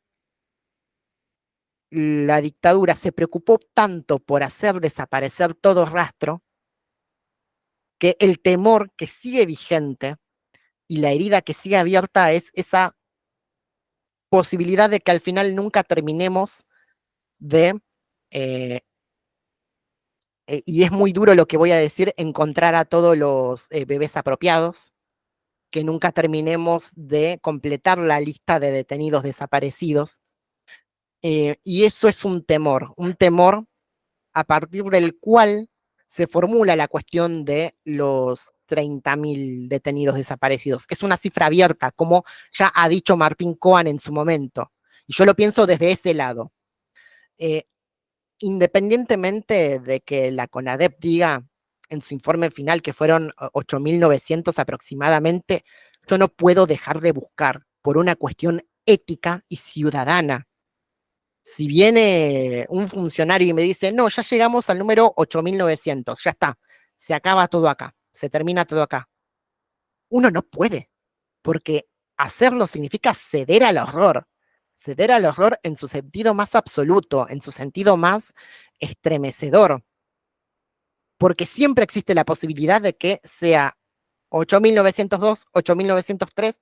la dictadura se preocupó tanto por hacer desaparecer todo rastro, que el temor que sigue vigente y la herida que sigue abierta es esa posibilidad de que al final nunca terminemos de, eh, y es muy duro lo que voy a decir, encontrar a todos los bebés apropiados, que nunca terminemos de completar la lista de detenidos desaparecidos. Y eso es un temor a partir del cual se formula la cuestión de los 30.000 detenidos desaparecidos. Es una cifra abierta, como ya ha dicho Martín Cohen en su momento. Y yo lo pienso desde ese lado. Eh, Independientemente de que la CONADEP diga en su informe final que fueron 8.900 aproximadamente, yo no puedo dejar de buscar por una cuestión ética y ciudadana. Si viene un funcionario y me dice, no, ya llegamos al número 8.900, ya está, se acaba todo acá, se termina todo acá. Uno no puede, porque hacerlo significa ceder al horror en su sentido más absoluto, en su sentido más estremecedor, porque siempre existe la posibilidad de que sea 8.902, 8.903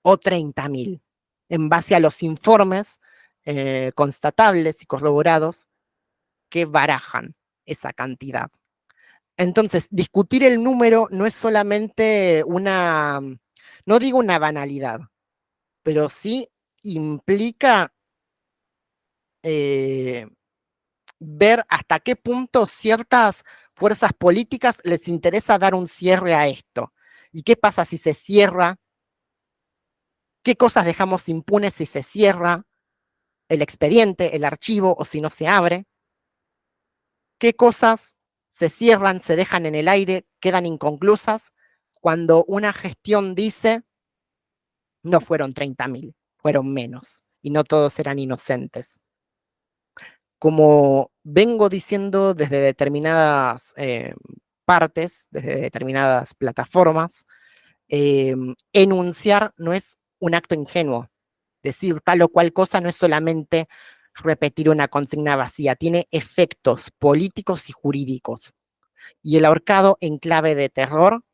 o 30.000, en base a los informes constatables y corroborados que barajan esa cantidad. Entonces, discutir el número no es solamente una, no digo una banalidad, pero sí implica eh, ver hasta qué punto ciertas fuerzas políticas les interesa dar un cierre a esto. ¿Y qué pasa si se cierra? ¿Qué cosas dejamos impunes si se cierra el expediente, el archivo o si no se abre? ¿Qué cosas se cierran, se dejan en el aire, quedan inconclusas cuando una gestión dice no fueron 30.000, fueron menos y no todos eran inocentes? Como vengo diciendo desde determinadas partes, desde determinadas plataformas, enunciar no es un acto ingenuo. Decir tal o cual cosa no es solamente repetir una consigna vacía, tiene efectos políticos y jurídicos. Y el ahorcado en clave de terror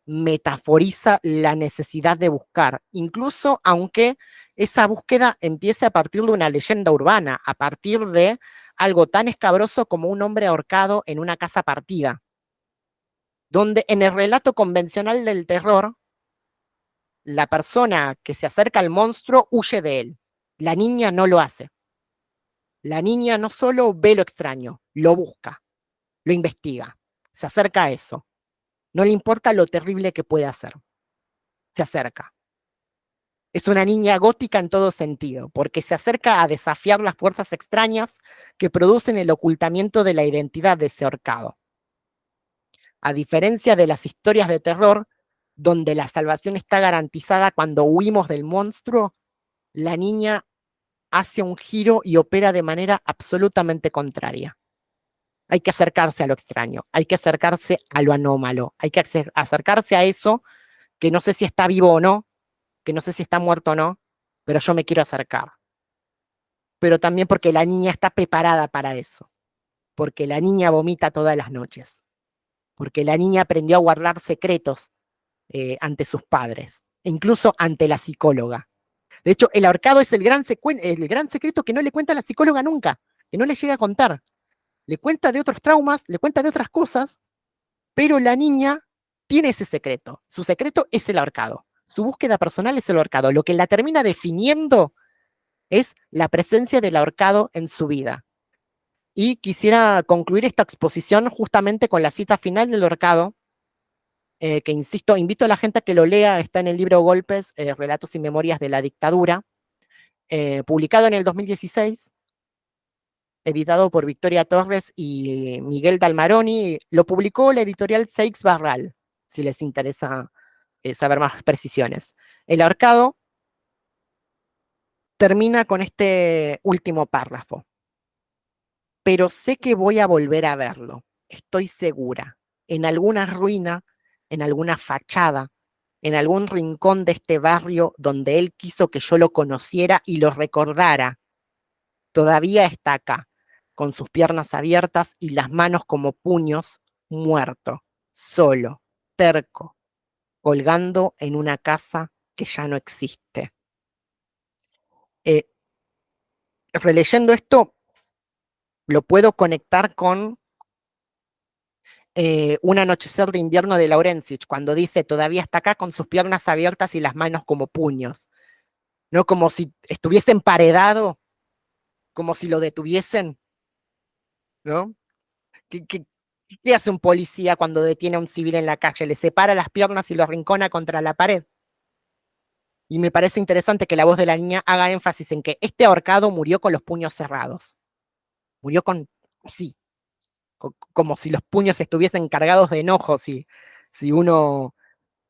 metaforiza la necesidad de buscar, incluso aunque esa búsqueda empiece a partir de una leyenda urbana, a partir de algo tan escabroso como un hombre ahorcado en una casa partida, donde en el relato convencional del terror, la persona que se acerca al monstruo huye de él. La niña no lo hace. La niña no solo ve lo extraño, lo busca, lo investiga, se acerca a eso. No le importa lo terrible que puede hacer. Se acerca. Es una niña gótica en todo sentido, porque se acerca a desafiar las fuerzas extrañas que producen el ocultamiento de la identidad de ese ahorcado. A diferencia de las historias de terror, donde la salvación está garantizada cuando huimos del monstruo, la niña hace un giro y opera de manera absolutamente contraria. Hay que acercarse a lo extraño, hay que acercarse a lo anómalo, hay que acercarse a eso que no sé si está vivo o no, que no sé si está muerto o no, pero yo me quiero acercar. Pero también porque la niña está preparada para eso, porque la niña vomita todas las noches, porque la niña aprendió a guardar secretos ante sus padres, e incluso ante la psicóloga. De hecho, el ahorcado es el gran secreto que no le cuenta la psicóloga nunca. que no le llega a contar. Le cuenta de otros traumas, le cuenta de otras cosas, pero la niña tiene ese secreto. Su secreto es el ahorcado. Su búsqueda personal es el ahorcado. Lo que la termina definiendo es la presencia del ahorcado en su vida. Y quisiera concluir esta exposición justamente con la cita final del ahorcado, que insisto, invito a la gente a que lo lea, está en el libro Golpes, Relatos y Memorias de la Dictadura, publicado en el 2016, editado por Victoria Torres y Miguel Dalmaroni. Lo publicó la editorial Seix Barral, si les interesa saber más precisiones. El ahorcado termina con este último párrafo. Pero sé que voy a volver a verlo, estoy segura, en alguna ruina, en alguna fachada, en algún rincón de este barrio donde él quiso que yo lo conociera y lo recordara. Todavía está acá, con sus piernas abiertas y las manos como puños, muerto, solo, terco, colgando en una casa que ya no existe. Releyendo esto, lo puedo conectar con Un anochecer de invierno de Laurencich, cuando dice, todavía está acá con sus piernas abiertas y las manos como puños, ¿no? Como si estuviese emparedado, como si lo detuviesen, ¿no? ¿Qué hace un policía cuando detiene a un civil en la calle? Le separa las piernas y lo arrincona contra la pared. Y me parece interesante que la voz de la niña haga énfasis en que este ahorcado murió con los puños cerrados. Murió con, así, como si los puños estuviesen cargados de enojo, si uno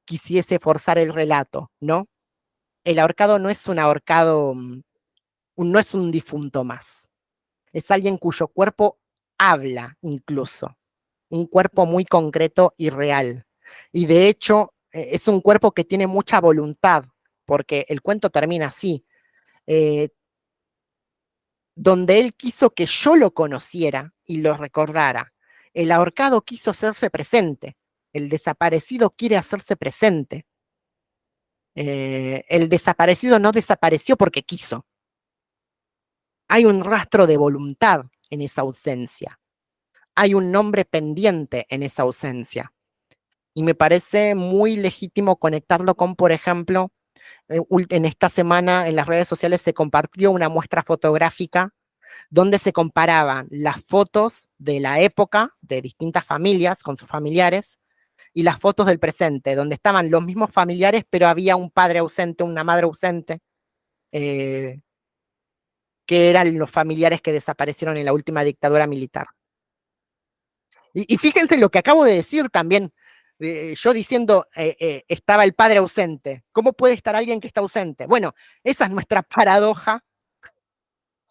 quisiese forzar el relato, ¿no? El ahorcado no es un ahorcado, no es un difunto más. Es alguien cuyo cuerpo habla incluso. Un cuerpo muy concreto y real. Y de hecho, es un cuerpo que tiene mucha voluntad, porque el cuento termina así. Eh, donde él quiso que yo lo conociera y lo recordara. El ahorcado quiso hacerse presente. El desaparecido quiere hacerse presente. El desaparecido no desapareció porque quiso. Hay un rastro de voluntad en esa ausencia. Hay un nombre pendiente en esa ausencia. Y me parece muy legítimo conectarlo con, por ejemplo, en esta semana en las redes sociales se compartió una muestra fotográfica donde se comparaban las fotos de la época de distintas familias con sus familiares y las fotos del presente, donde estaban los mismos familiares, pero había un padre ausente, una madre ausente, eh, que eran los familiares que desaparecieron en la última dictadura militar. Y fíjense lo que acabo de decir también, yo diciendo, estaba el padre ausente. ¿Cómo puede estar alguien que está ausente? Bueno, esa es nuestra paradoja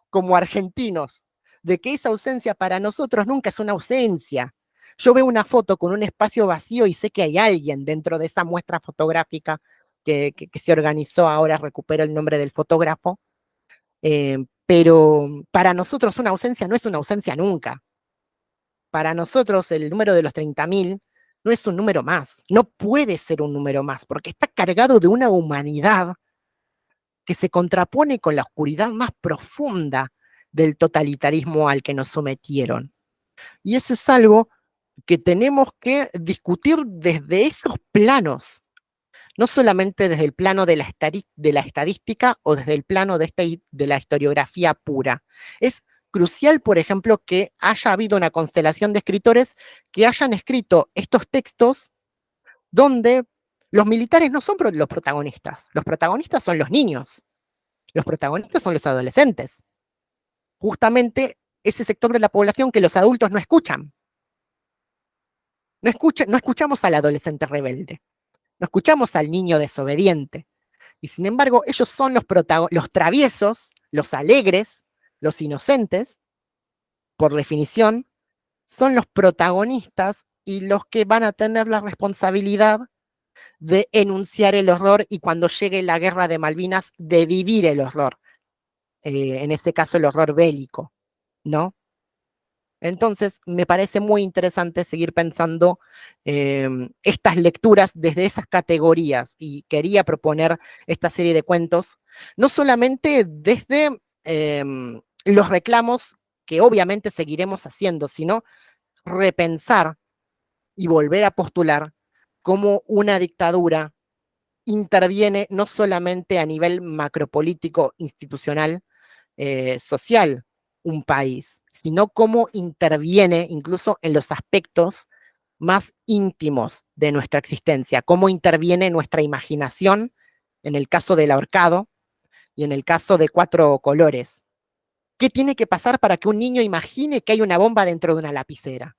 como argentinos, de que esa ausencia para nosotros nunca es una ausencia. Yo veo una foto con un espacio vacío y sé que hay alguien dentro de esa muestra fotográfica que se organizó, ahora recupero el nombre del fotógrafo, pero para nosotros una ausencia no es una ausencia nunca. Para nosotros el número de los 30.000 no es un número más, no puede ser un número más, porque está cargado de una humanidad que se contrapone con la oscuridad más profunda del totalitarismo al que nos sometieron. Y eso es algo que tenemos que discutir desde esos planos, no solamente desde el plano de la estadística o desde el plano de la historiografía pura. Es crucial, por ejemplo, que haya habido una constelación de escritores que hayan escrito estos textos donde los militares no son los protagonistas son los niños, los protagonistas son los adolescentes. Justamente ese sector de la población que los adultos no escuchan. No escuchamos al adolescente rebelde, no escuchamos al niño desobediente. Y sin embargo, ellos son los traviesos, los alegres, los inocentes, por definición, son los protagonistas y los que van a tener la responsabilidad de enunciar el horror y cuando llegue la guerra de Malvinas, de vivir el horror. En este caso, el horror bélico, ¿no? Entonces, me parece muy interesante seguir pensando estas lecturas desde esas categorías y quería proponer esta serie de cuentos, no solamente desde los reclamos que obviamente seguiremos haciendo, sino repensar y volver a postular cómo una dictadura interviene no solamente a nivel macropolítico, institucional, social, un país, sino cómo interviene incluso en los aspectos más íntimos de nuestra existencia, cómo interviene nuestra imaginación, en el caso del ahorcado y en el caso de Cuatro Colores. ¿Qué tiene que pasar para que un niño imagine que hay una bomba dentro de una lapicera?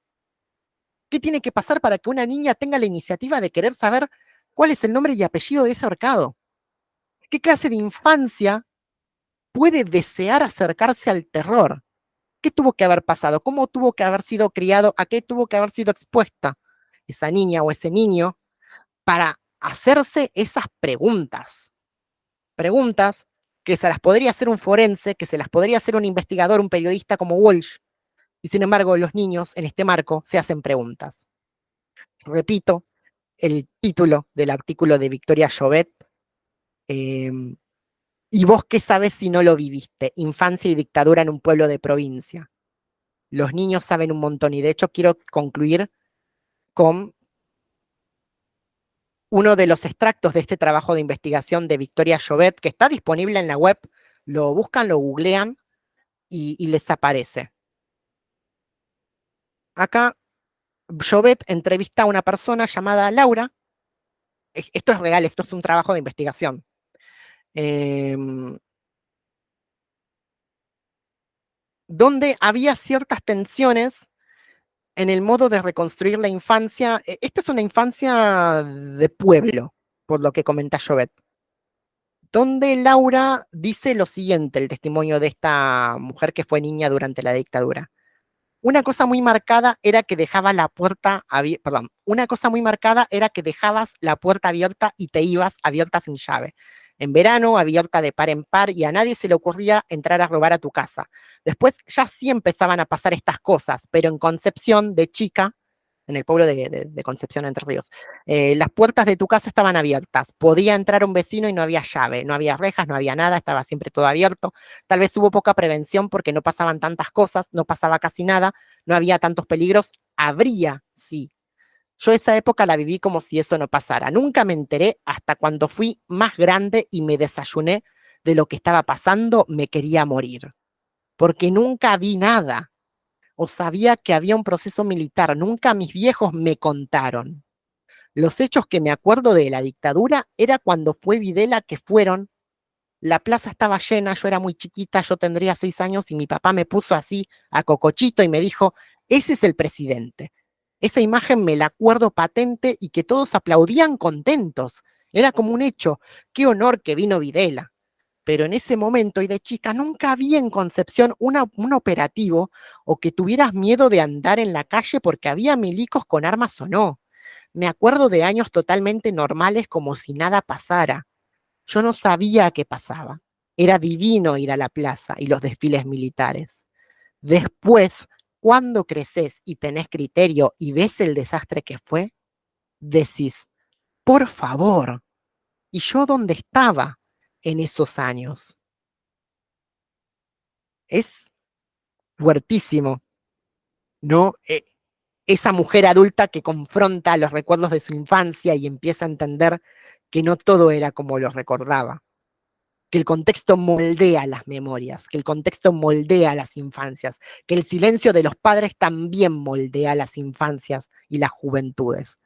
¿Qué tiene que pasar para que una niña tenga la iniciativa de querer saber cuál es el nombre y apellido de ese ahorcado? ¿Qué clase de infancia puede desear acercarse al terror? ¿Qué tuvo que haber pasado? ¿Cómo tuvo que haber sido criado? ¿A qué tuvo que haber sido expuesta esa niña o ese niño para hacerse esas preguntas? Preguntas que se las podría hacer un forense, que se las podría hacer un investigador, un periodista como Walsh, y sin embargo los niños en este marco se hacen preguntas. Repito, el título del artículo de Victoria Llobet, eh, ¿y vos qué sabés si no lo viviste? Infancia y dictadura en un pueblo de provincia. Los niños saben un montón y de hecho quiero concluir con uno de los extractos de este trabajo de investigación de Victoria Llobet, que está disponible en la web, lo buscan, lo googlean y les aparece. Acá Llobet entrevista a una persona llamada Laura. Esto es real, esto es un trabajo de investigación. Donde había ciertas tensiones en el modo de reconstruir la infancia. Esta es una infancia de pueblo, por lo que comenta Llobet, donde Laura dice lo siguiente, el testimonio de esta mujer que fue niña durante la dictadura. Una cosa muy marcada era que dejaba la puerta abierta, perdón, una cosa muy marcada era que dejabas la puerta abierta y te ibas abierta sin llave. En verano, abierta de par en par, y a nadie se le ocurría entrar a robar a tu casa. Después ya sí empezaban a pasar estas cosas, pero en Concepción, de chica, en el pueblo de Concepción, Entre Ríos, las puertas de tu casa estaban abiertas. Podía entrar un vecino y no había llave, no había rejas, no había nada, estaba siempre todo abierto. Tal vez hubo poca prevención porque no pasaban tantas cosas, no pasaba casi nada, no había tantos peligros. Habría, sí. Yo esa época la viví como si eso no pasara. Nunca me enteré hasta cuando fui más grande y me desayuné de lo que estaba pasando, me quería morir. Porque nunca vi nada o sabía que había un proceso militar. Nunca mis viejos me contaron. Los hechos que me acuerdo de la dictadura era cuando fue Videla que fueron. La plaza estaba llena, yo era muy chiquita, yo tendría 6 años y mi papá me puso así a cocochito y me dijo, ese es el presidente. Esa imagen me la acuerdo patente y que todos aplaudían contentos. Era como un hecho. Qué honor que vino Videla. Pero en ese momento y de chica nunca vi en Concepción un operativo o que tuvieras miedo de andar en la calle porque había milicos con armas o no. Me acuerdo de años totalmente normales como si nada pasara. Yo no sabía qué pasaba. Era divino ir a la plaza y los desfiles militares. Después, cuando creces y tenés criterio y ves el desastre que fue, decís, por favor, ¿y yo dónde estaba en esos años? Es fuertísimo, ¿no? Esa mujer adulta que confronta los recuerdos de su infancia y empieza a entender que no todo era como lo recordaba, que el contexto moldea las memorias, que el contexto moldea las infancias, que el silencio de los padres también moldea las infancias y las juventudes.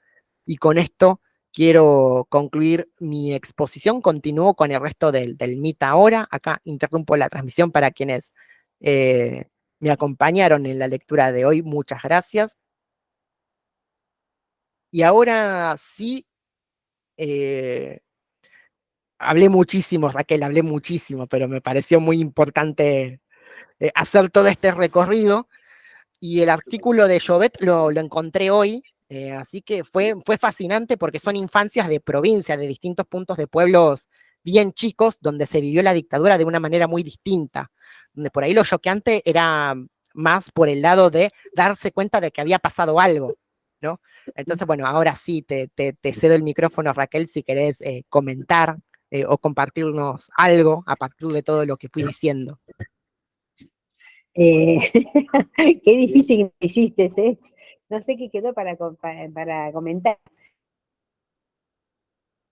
Y con esto quiero concluir mi exposición. Continúo con el resto del MIT ahora. Acá interrumpo la transmisión para quienes me acompañaron en la lectura de hoy. Muchas gracias. Y ahora sí, eh, hablé muchísimo, Raquel, hablé muchísimo, pero me pareció muy importante hacer todo este recorrido. Y el artículo de Llobet lo encontré hoy, así que fue fascinante porque son infancias de provincia, de distintos puntos de pueblos bien chicos, donde se vivió la dictadura de una manera muy distinta. Donde por ahí lo choqueante era más por el lado de darse cuenta de que había pasado algo, ¿no? Entonces, bueno, ahora sí, te cedo el micrófono, Raquel, si querés comentar o compartirnos algo a partir de todo lo que fui diciendo. Eh, qué difícil que me hiciste, ¿eh? No sé qué quedó para comentar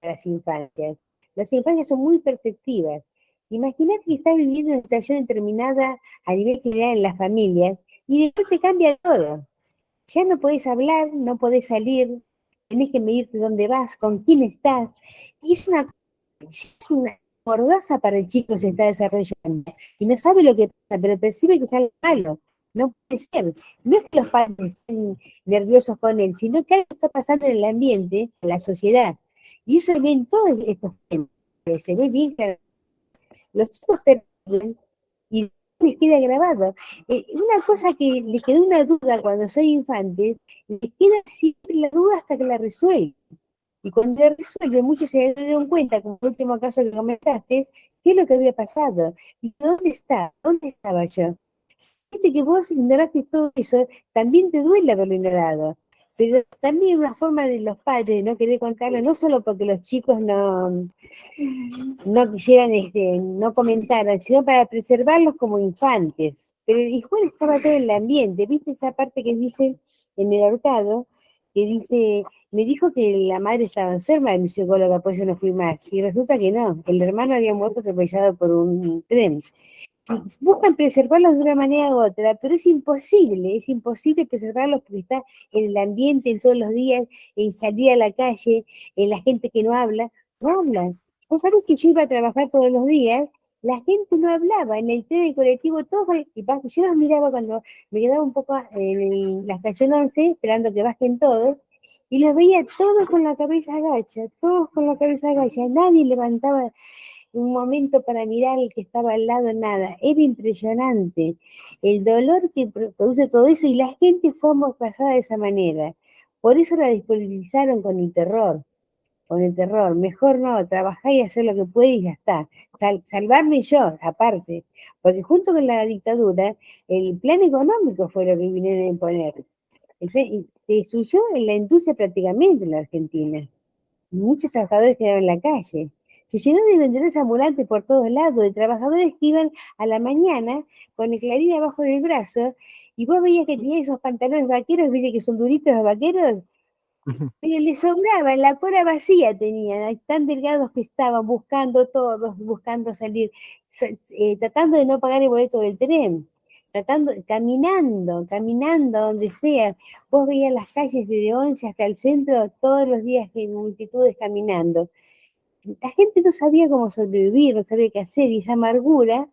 las infancias. Las infancias son muy perceptivas. Imagínate que estás viviendo una situación determinada a nivel general en las familias y después te cambia todo. Ya no podés hablar, no podés salir, tenés que medirte dónde vas, con quién estás. Y es una mordaza para el chico que se está desarrollando. Y no sabe lo que pasa, pero percibe que es algo malo. No puede ser. No es que los padres estén nerviosos con él, sino que algo está pasando en el ambiente, en la sociedad. Y eso se ve en todos estos temas. Se ve bien claro. Los chicos perciben y les queda grabado. Una cosa que le quedó una duda cuando soy infante, le queda siempre la duda hasta que la resuelve. Y cuando la resuelve, muchos se dieron cuenta, como el último caso que comentaste, qué es lo que había pasado. ¿Y dónde está? ¿Dónde estaba yo? Viste que vos ignoraste todo eso, también te duele haberlo ignorado. Pero también una forma de los padres de no querer contarlo, no solo porque los chicos no quisieran, no comentaran, sino para preservarlos como infantes. Pero igual estaba todo en el ambiente, ¿viste esa parte que dice en el ahorcado? Que dice, me dijo que la madre estaba enferma de mi psicóloga, por eso no fui más. Y resulta que no, el hermano había muerto atropellado por un tren. Buscan preservarlos de una manera u otra, pero es imposible preservarlos porque está en el ambiente, en todos los días, en salir a la calle, en la gente que no hablan. Vos sabés que yo iba a trabajar todos los días, la gente no hablaba, en el tren, el colectivo, todos, yo los miraba cuando me quedaba un poco en la estación 11, esperando que bajen todos, y los veía todos con la cabeza agacha, todos con la cabeza agacha, nadie levantaba un momento para mirar al que estaba al lado, nada. Era impresionante el dolor que produce todo eso y la gente fue amordazada de esa manera. Por eso la disponibilizaron con el terror. Mejor no, trabajar y hacer lo que puede y ya está. Salvarme yo, aparte. Porque junto con la dictadura, el plan económico fue lo que vinieron a imponer. Se destruyó la industria prácticamente en la Argentina. Muchos trabajadores quedaron en la calle. Se llenó de vendedores ambulantes por todos lados, de trabajadores que iban a la mañana con el clarín abajo del brazo, y vos veías que tenía esos pantalones vaqueros, viste que son duritos los vaqueros, pero les sobraba, la cola vacía tenían, tan delgados que estaban buscando todos, buscando salir, tratando de no pagar el boleto del tren, caminando donde sea. Vos veías las calles desde Once hasta el centro todos los días en multitudes caminando. La gente no sabía cómo sobrevivir, no sabía qué hacer, y esa amargura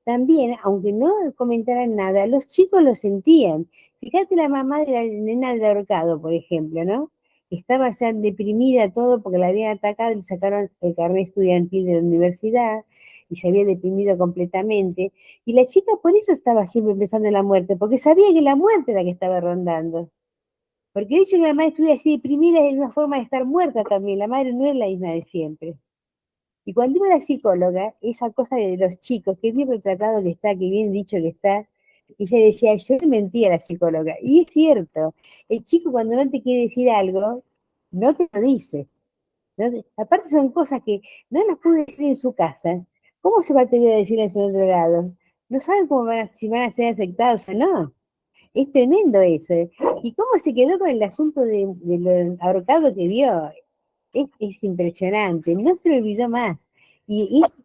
también, aunque no comentaran nada, los chicos lo sentían. Fíjate la mamá de la nena del ahorcado, por ejemplo, ¿no? Estaba ya deprimida todo porque la habían atacado, le sacaron el carnet estudiantil de la universidad y se había deprimido completamente. Y la chica por eso estaba siempre pensando en la muerte, porque sabía que la muerte era la que estaba rondando. Porque el hecho de que la madre estuviera así deprimida es una forma de estar muerta también. La madre no es la misma de siempre. Y cuando iba a la psicóloga, esa cosa de los chicos, que bien retratado que está, que bien dicho que está, y ella decía, yo le mentí a la psicóloga. Y es cierto, el chico cuando no te quiere decir algo, no te lo dice. Aparte son cosas que no las pude decir en su casa. ¿Cómo se va a tener que decir en su otro lado? No saben cómo si van a ser aceptados o no. Es tremendo eso. ¿Y cómo se quedó con el asunto de lo ahorcado que vio? Es impresionante, no se le olvidó más.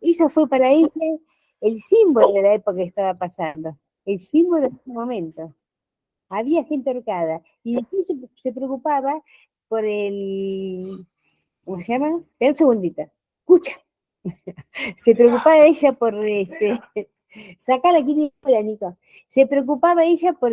Eso fue para ella el símbolo de la época que estaba pasando, el símbolo de ese momento. Había gente ahorcada y después se preocupaba por ¿cómo se llama? Espera un segundito. Escucha, se preocupaba ella por sacar la fuera, Nico. Se preocupaba ella por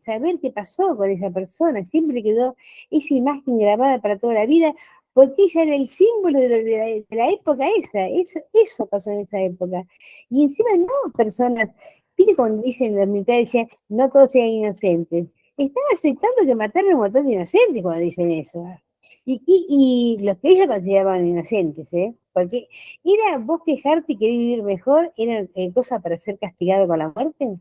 saber qué pasó con esa persona. Siempre quedó esa imagen grabada para toda la vida, porque ella era el símbolo de la época esa. Eso pasó en esa época. Y encima no personas, viste cuando dicen los militares, decían, no todos sean inocentes. Están aceptando que mataron a un montón de inocentes cuando dicen eso. Y los que ellos consideraban inocentes, ¿eh? Porque era vos quejarte y querer vivir mejor, era cosa para ser castigado con la muerte,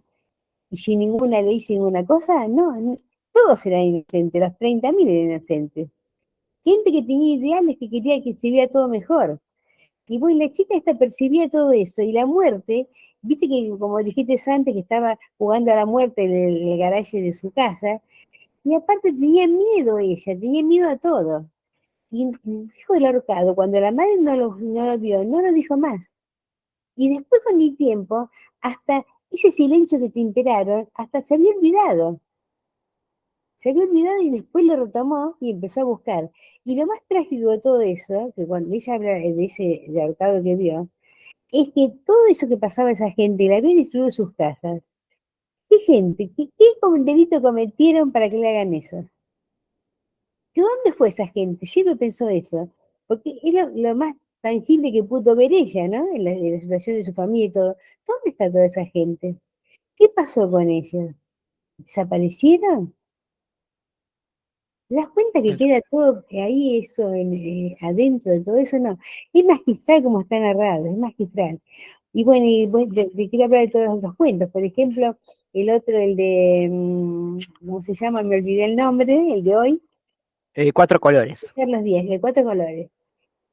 y sin ninguna ley, sin ninguna cosa, no, todos eran inocentes, los 30.000 eran inocentes. Gente que tenía ideales, que quería que se viera todo mejor. Y bueno, la chica esta percibía todo eso, y la muerte, viste que, como dijiste antes, que estaba jugando a la muerte en el garaje de su casa, y aparte tenía miedo ella, tenía miedo a todo. Y dijo el ahorcado, cuando la madre no lo vio, no lo dijo más. Y después con el tiempo, hasta ese silencio que te imperaron, hasta se había olvidado. Se había olvidado y después lo retomó y empezó a buscar. Y lo más trágico de todo eso, que cuando ella habla de ese de ahorcado que vio, es que todo eso que pasaba a esa gente, le habían destruido sus casas. ¿Qué gente? ¿Qué delito cometieron para que le hagan eso? ¿De dónde fue esa gente? Siempre pensó eso, porque es lo más tangible que pudo ver ella, ¿no? En la situación de su familia y todo. ¿Dónde está toda esa gente? ¿Qué pasó con ellos? ¿Desaparecieron? ¿Te das cuenta que queda todo ahí, eso, adentro de todo eso? No, es magistral como está narrado, es magistral. Y bueno, te quiero hablar de todos los otros cuentos. Por ejemplo, el otro, el de, ¿cómo se llama? Me olvidé el nombre, el de hoy, Cuatro colores. Carlos Díaz, de Cuatro Colores.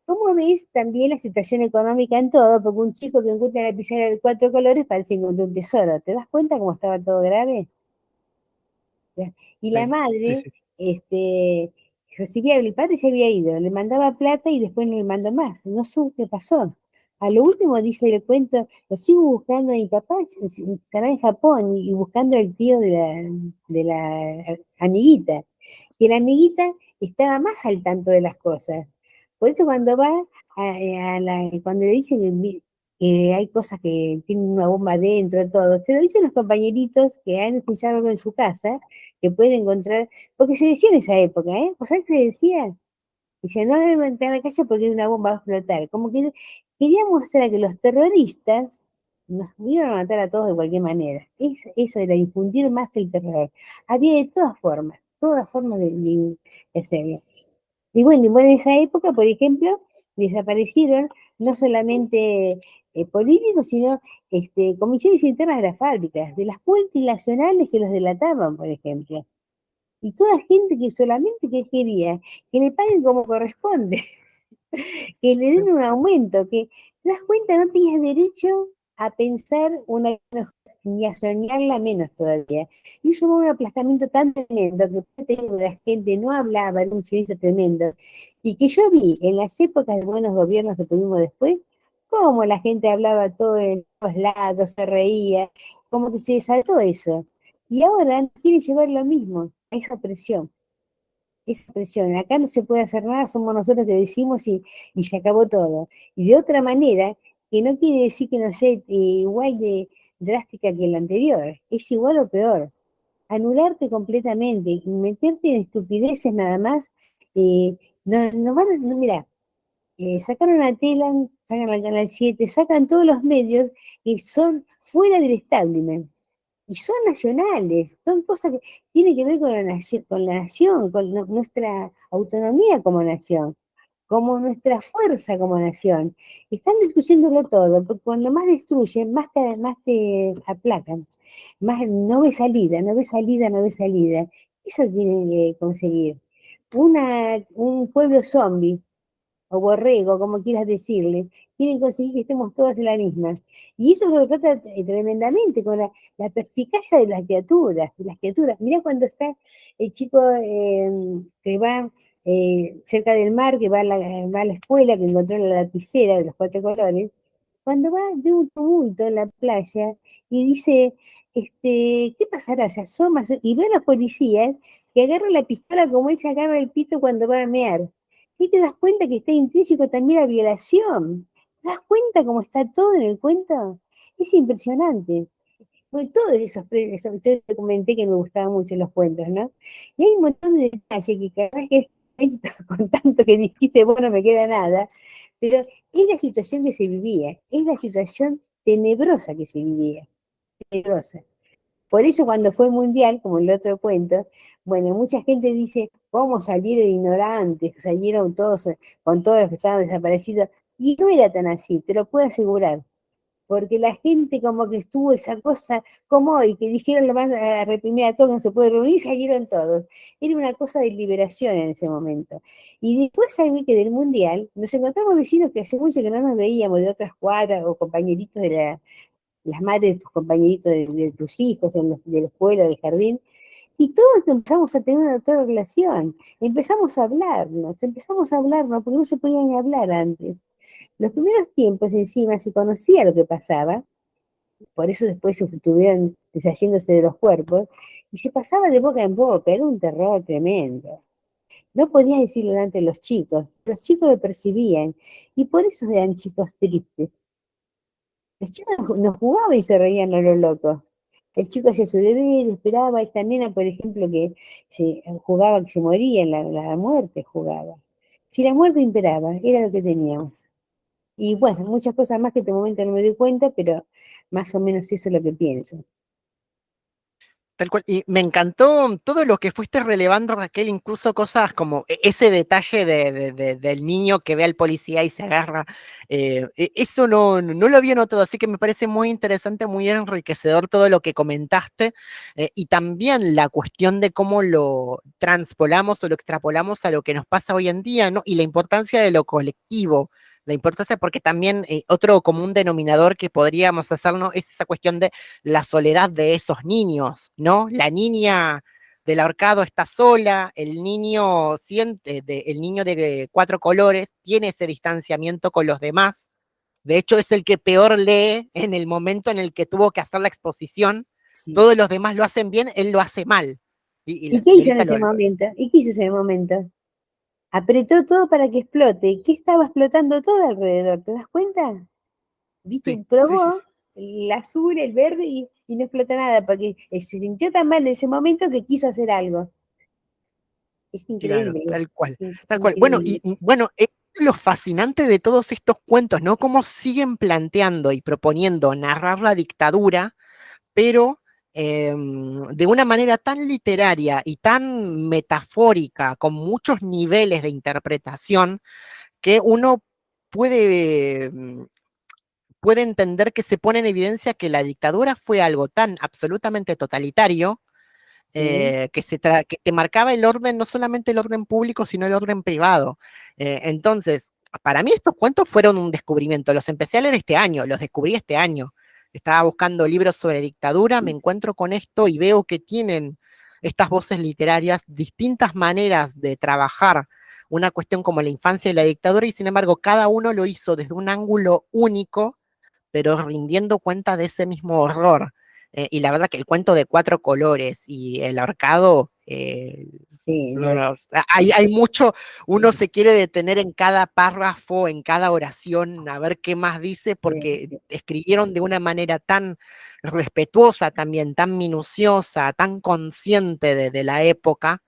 ¿Cómo ves también la situación económica en todo? Porque un chico que encuentra la pizarra de Cuatro Colores parece encontrar un tesoro. ¿Te das cuenta cómo estaba todo grave? Y la Sí, sí, madre, sí. recibía, el padre se había ido, le mandaba plata y después no le mandó más. No sé qué pasó. A lo último dice el cuento, lo sigo buscando a mi papá, estará en Japón y buscando al tío de la amiguita. Que la amiguita estaba más al tanto de las cosas. Por eso cuando va cuando le dicen que hay cosas que tienen una bomba adentro, todo, se lo dicen los compañeritos que han escuchado algo en su casa, que pueden encontrar, porque se decía en esa época, ¿eh? O sea, que se decía, dice, no deben entrar a la casa porque una bomba va a explotar. Como que quería mostrar que los terroristas nos iban a matar a todos de cualquier manera. Eso era infundir más el terror. Había de todas formas de hacerlo. Y bueno, en esa época, por ejemplo, desaparecieron no solamente políticos, sino comisiones internas de las fábricas, de las multinacionales que los delataban, por ejemplo. Y toda gente que solamente que quería que le paguen como corresponde, que le den un aumento, que te das cuenta, no tenías derecho a pensar una ni a soñarla menos todavía. Y eso fue un aplastamiento tan tremendo que te digo, la gente no hablaba, era un silencio tremendo. Y que yo vi en las épocas de buenos gobiernos que tuvimos después, cómo la gente hablaba todo en todos lados, se reía, como que se saltó eso. Y ahora quiere llevar lo mismo, a esa presión. Esa presión. Acá no se puede hacer nada, somos nosotros que decimos y se acabó todo. Y de otra manera, que no quiere decir que no sea igual de drástica que la anterior, es igual o peor. Anularte completamente y meterte en estupideces nada más, no van a, no, mira, sacaron a Telan, sacan al Canal 7, sacan todos los medios que son fuera del establishment y son nacionales, son cosas que tienen que ver con la nación, con nuestra autonomía como nación, como nuestra fuerza como nación. Están destruyéndolo todo, porque cuando más destruyen, más te aplacan, más no ves salida, no ves salida, no ves salida. Eso tienen que conseguir. Un pueblo zombie, o borrego, como quieras decirle, quieren conseguir que estemos todas en la misma. Y eso lo trata tremendamente con la perspicacia de las criaturas, Mirá cuando está el chico que va cerca del mar, que va a la escuela, que encontró la lapicera de los Cuatro Colores, cuando va de un tumulto en la playa y dice, ¿qué pasará? Se asoma y ve a los policías que agarran la pistola como él se agarra el pito cuando va a mear. Y te das cuenta que está intrínseco también la violación. ¿Te das cuenta cómo está todo en el cuento? Es impresionante. Bueno, todos esos yo te comenté que me gustaban mucho los cuentos, ¿no? Y hay un montón de detalles que cada vez que cuento, con tanto que dijiste, bueno, no me queda nada, pero es la situación que se vivía, es la situación tenebrosa que se vivía, tenebrosa. Por eso cuando fue el mundial, como el otro cuento, bueno, mucha gente dice, ¿cómo salieron ignorantes? Salieron todos con todos los que estaban desaparecidos. Y no era tan así, te lo puedo asegurar. Porque la gente como que estuvo esa cosa, como hoy, que dijeron lo van a reprimir a todos, no se puede reunir, salieron todos. Era una cosa de liberación en ese momento. Y después, sabí que del mundial, nos encontramos vecinos que hace mucho que no nos veíamos de otras cuadras o compañeritos las madres de tus compañeritos de tus hijos, de la escuela, del jardín, y todos empezamos a tener una otra relación, empezamos a hablarnos, porque no se podía ni hablar antes. Los primeros tiempos encima se conocía lo que pasaba, por eso después estuvieron deshaciéndose de los cuerpos, y se pasaba de boca en boca, era un terror tremendo. No podías decirlo delante de los chicos lo percibían, y por eso eran chicos tristes. Los chicos no jugaban y se reían a lo loco. El chico hacía su deber, esperaba, esta nena, por ejemplo, que se jugaba, que se moría, en la muerte jugaba. Si la muerte imperaba, era lo que teníamos. Y bueno, muchas cosas más que en este momento no me doy cuenta, pero más o menos eso es lo que pienso. Tal cual. Y me encantó todo lo que fuiste relevando, Raquel, incluso cosas como ese detalle del niño que ve al policía y se agarra. Eso no lo había notado, así que me parece muy interesante, muy enriquecedor todo lo que comentaste. Y también la cuestión de cómo lo transpolamos o lo extrapolamos a lo que nos pasa hoy en día, ¿no? Y la importancia de lo colectivo. La importancia, porque también otro común denominador que podríamos hacernos es esa cuestión de la soledad de esos niños, ¿no? La niña del ahorcado está sola, el niño el niño de cuatro colores tiene ese distanciamiento con los demás. De hecho, es el que peor lee en el momento en el que tuvo que hacer la exposición. Sí. Todos los demás lo hacen bien, él lo hace mal. Y la ¿Y qué hizo en señorita ese momento? ¿Y qué hizo en ese momento? Apretó todo para que explote. ¿Y qué estaba explotando todo alrededor? ¿Te das cuenta? ¿Viste? sí, sí, sí, sí. Probó el azul, el verde y no explotó nada, porque se sintió tan mal en ese momento que quiso hacer algo. Es Claro, increíble, tal cual, es tal cual. Bueno, increíble. bueno, es lo fascinante de todos estos cuentos, ¿no? Cómo siguen planteando y proponiendo narrar la dictadura, pero de una manera tan literaria y tan metafórica, con muchos niveles de interpretación, que uno puede, puede entender que se pone en evidencia que la dictadura fue algo tan absolutamente totalitario, Sí, que te marcaba el orden, no solamente el orden público, sino el orden privado. Entonces, para mí estos cuentos fueron un descubrimiento. Los empecé a leer este año, los descubrí este año. Estaba buscando libros sobre dictadura, me encuentro con esto y veo que tienen estas voces literarias distintas maneras de trabajar una cuestión como la infancia y la dictadura, y sin embargo cada uno lo hizo desde un ángulo único, pero rindiendo cuenta de ese mismo horror. Y la verdad que el cuento de cuatro colores y el ahorcado, sí, no, no, hay mucho, uno se quiere detener en cada párrafo, en cada oración, a ver qué más dice, porque sí, escribieron de una manera tan respetuosa también, tan minuciosa, tan consciente de la época.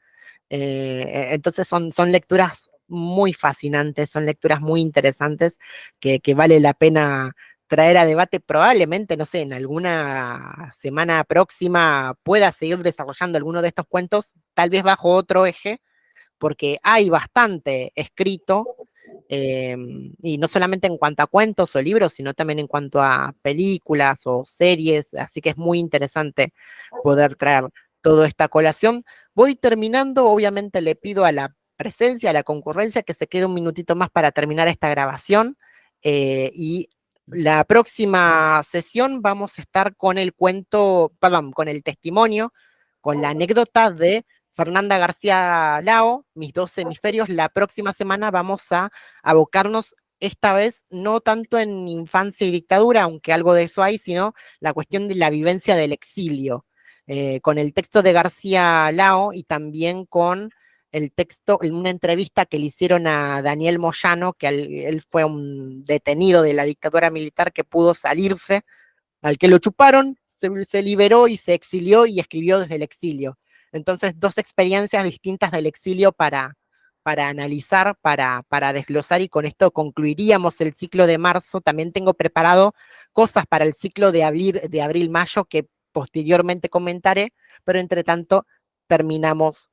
Entonces son lecturas muy fascinantes, son lecturas muy interesantes que vale la pena traer a debate. Probablemente, no sé, en alguna semana próxima pueda seguir desarrollando alguno de estos cuentos, tal vez bajo otro eje, porque hay bastante escrito, y no solamente en cuanto a cuentos o libros, sino también en cuanto a películas o series, así que es muy interesante poder traer toda esta colación. Voy terminando, obviamente le pido a la presencia, a la concurrencia, que se quede un minutito más para terminar esta grabación, y la próxima sesión vamos a estar con el cuento, perdón, con el testimonio, con la anécdota de Fernanda García Lao, Mis dos hemisferios. La próxima semana vamos a abocarnos, esta vez no tanto en infancia y dictadura, aunque algo de eso hay, sino la cuestión de la vivencia del exilio, con el texto de García Lao y también con el texto, en una entrevista que le hicieron a Daniel Moyano, que él fue un detenido de la dictadura militar que pudo salirse, al que lo chuparon, se liberó y se exilió y escribió desde el exilio. Entonces, dos experiencias distintas del exilio para analizar, para desglosar, y con esto concluiríamos el ciclo de marzo. También tengo preparado cosas para el ciclo de abril-mayo que posteriormente comentaré, pero entre tanto terminamos